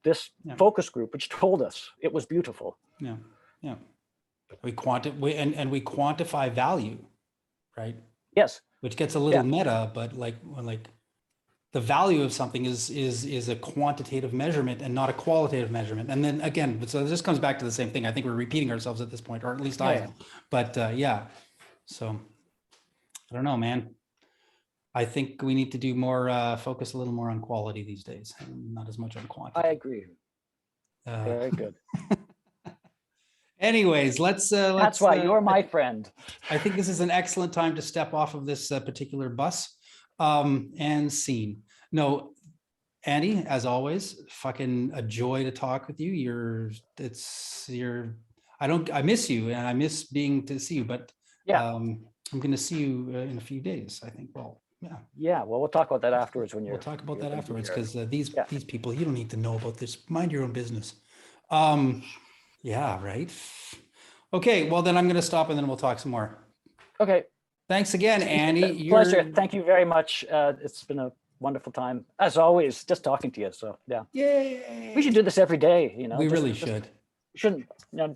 this focus group which told us it was beautiful. Yeah, yeah. We quantify value, right? Yes. Which gets a little meta, but like the value of something is a quantitative measurement and not a qualitative measurement. And then again, so this comes back to the same thing. I think we're repeating ourselves at this point, or at least I am. But yeah, so I don't know, man. I think we need to do more, focus a little more on quality these days, and not as much on quantity. I agree. Very good. Anyways, let's. That's why you're my friend. I think this is an excellent time to step off of this particular bus and scene. No, Andy, as always, fucking a joy to talk with you. I miss you and I miss being to see you, but Yeah. I'm going to see you in a few days, I think. Well, yeah. Yeah. Well, we'll talk about that afterwards when you're. We'll talk about that gonna be afterwards here. because these Yeah. people, you don't need to know about this. Mind your own business. Yeah, right. Okay, well then I'm going to stop and then we'll talk some more. Okay. Thanks again, Andy. Pleasure. Thank you very much. It's been a wonderful time as always, just talking to you. So yeah. Yay. We should do this every day. You know, We really should. Shouldn't,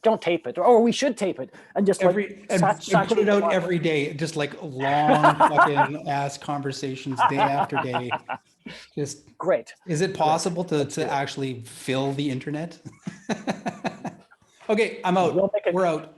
don't tape it, or we should tape it and just And put it out every day, just like long fucking ass conversations day after day. Just great. Is it possible to actually fill the internet? Okay, I'm out. We're out.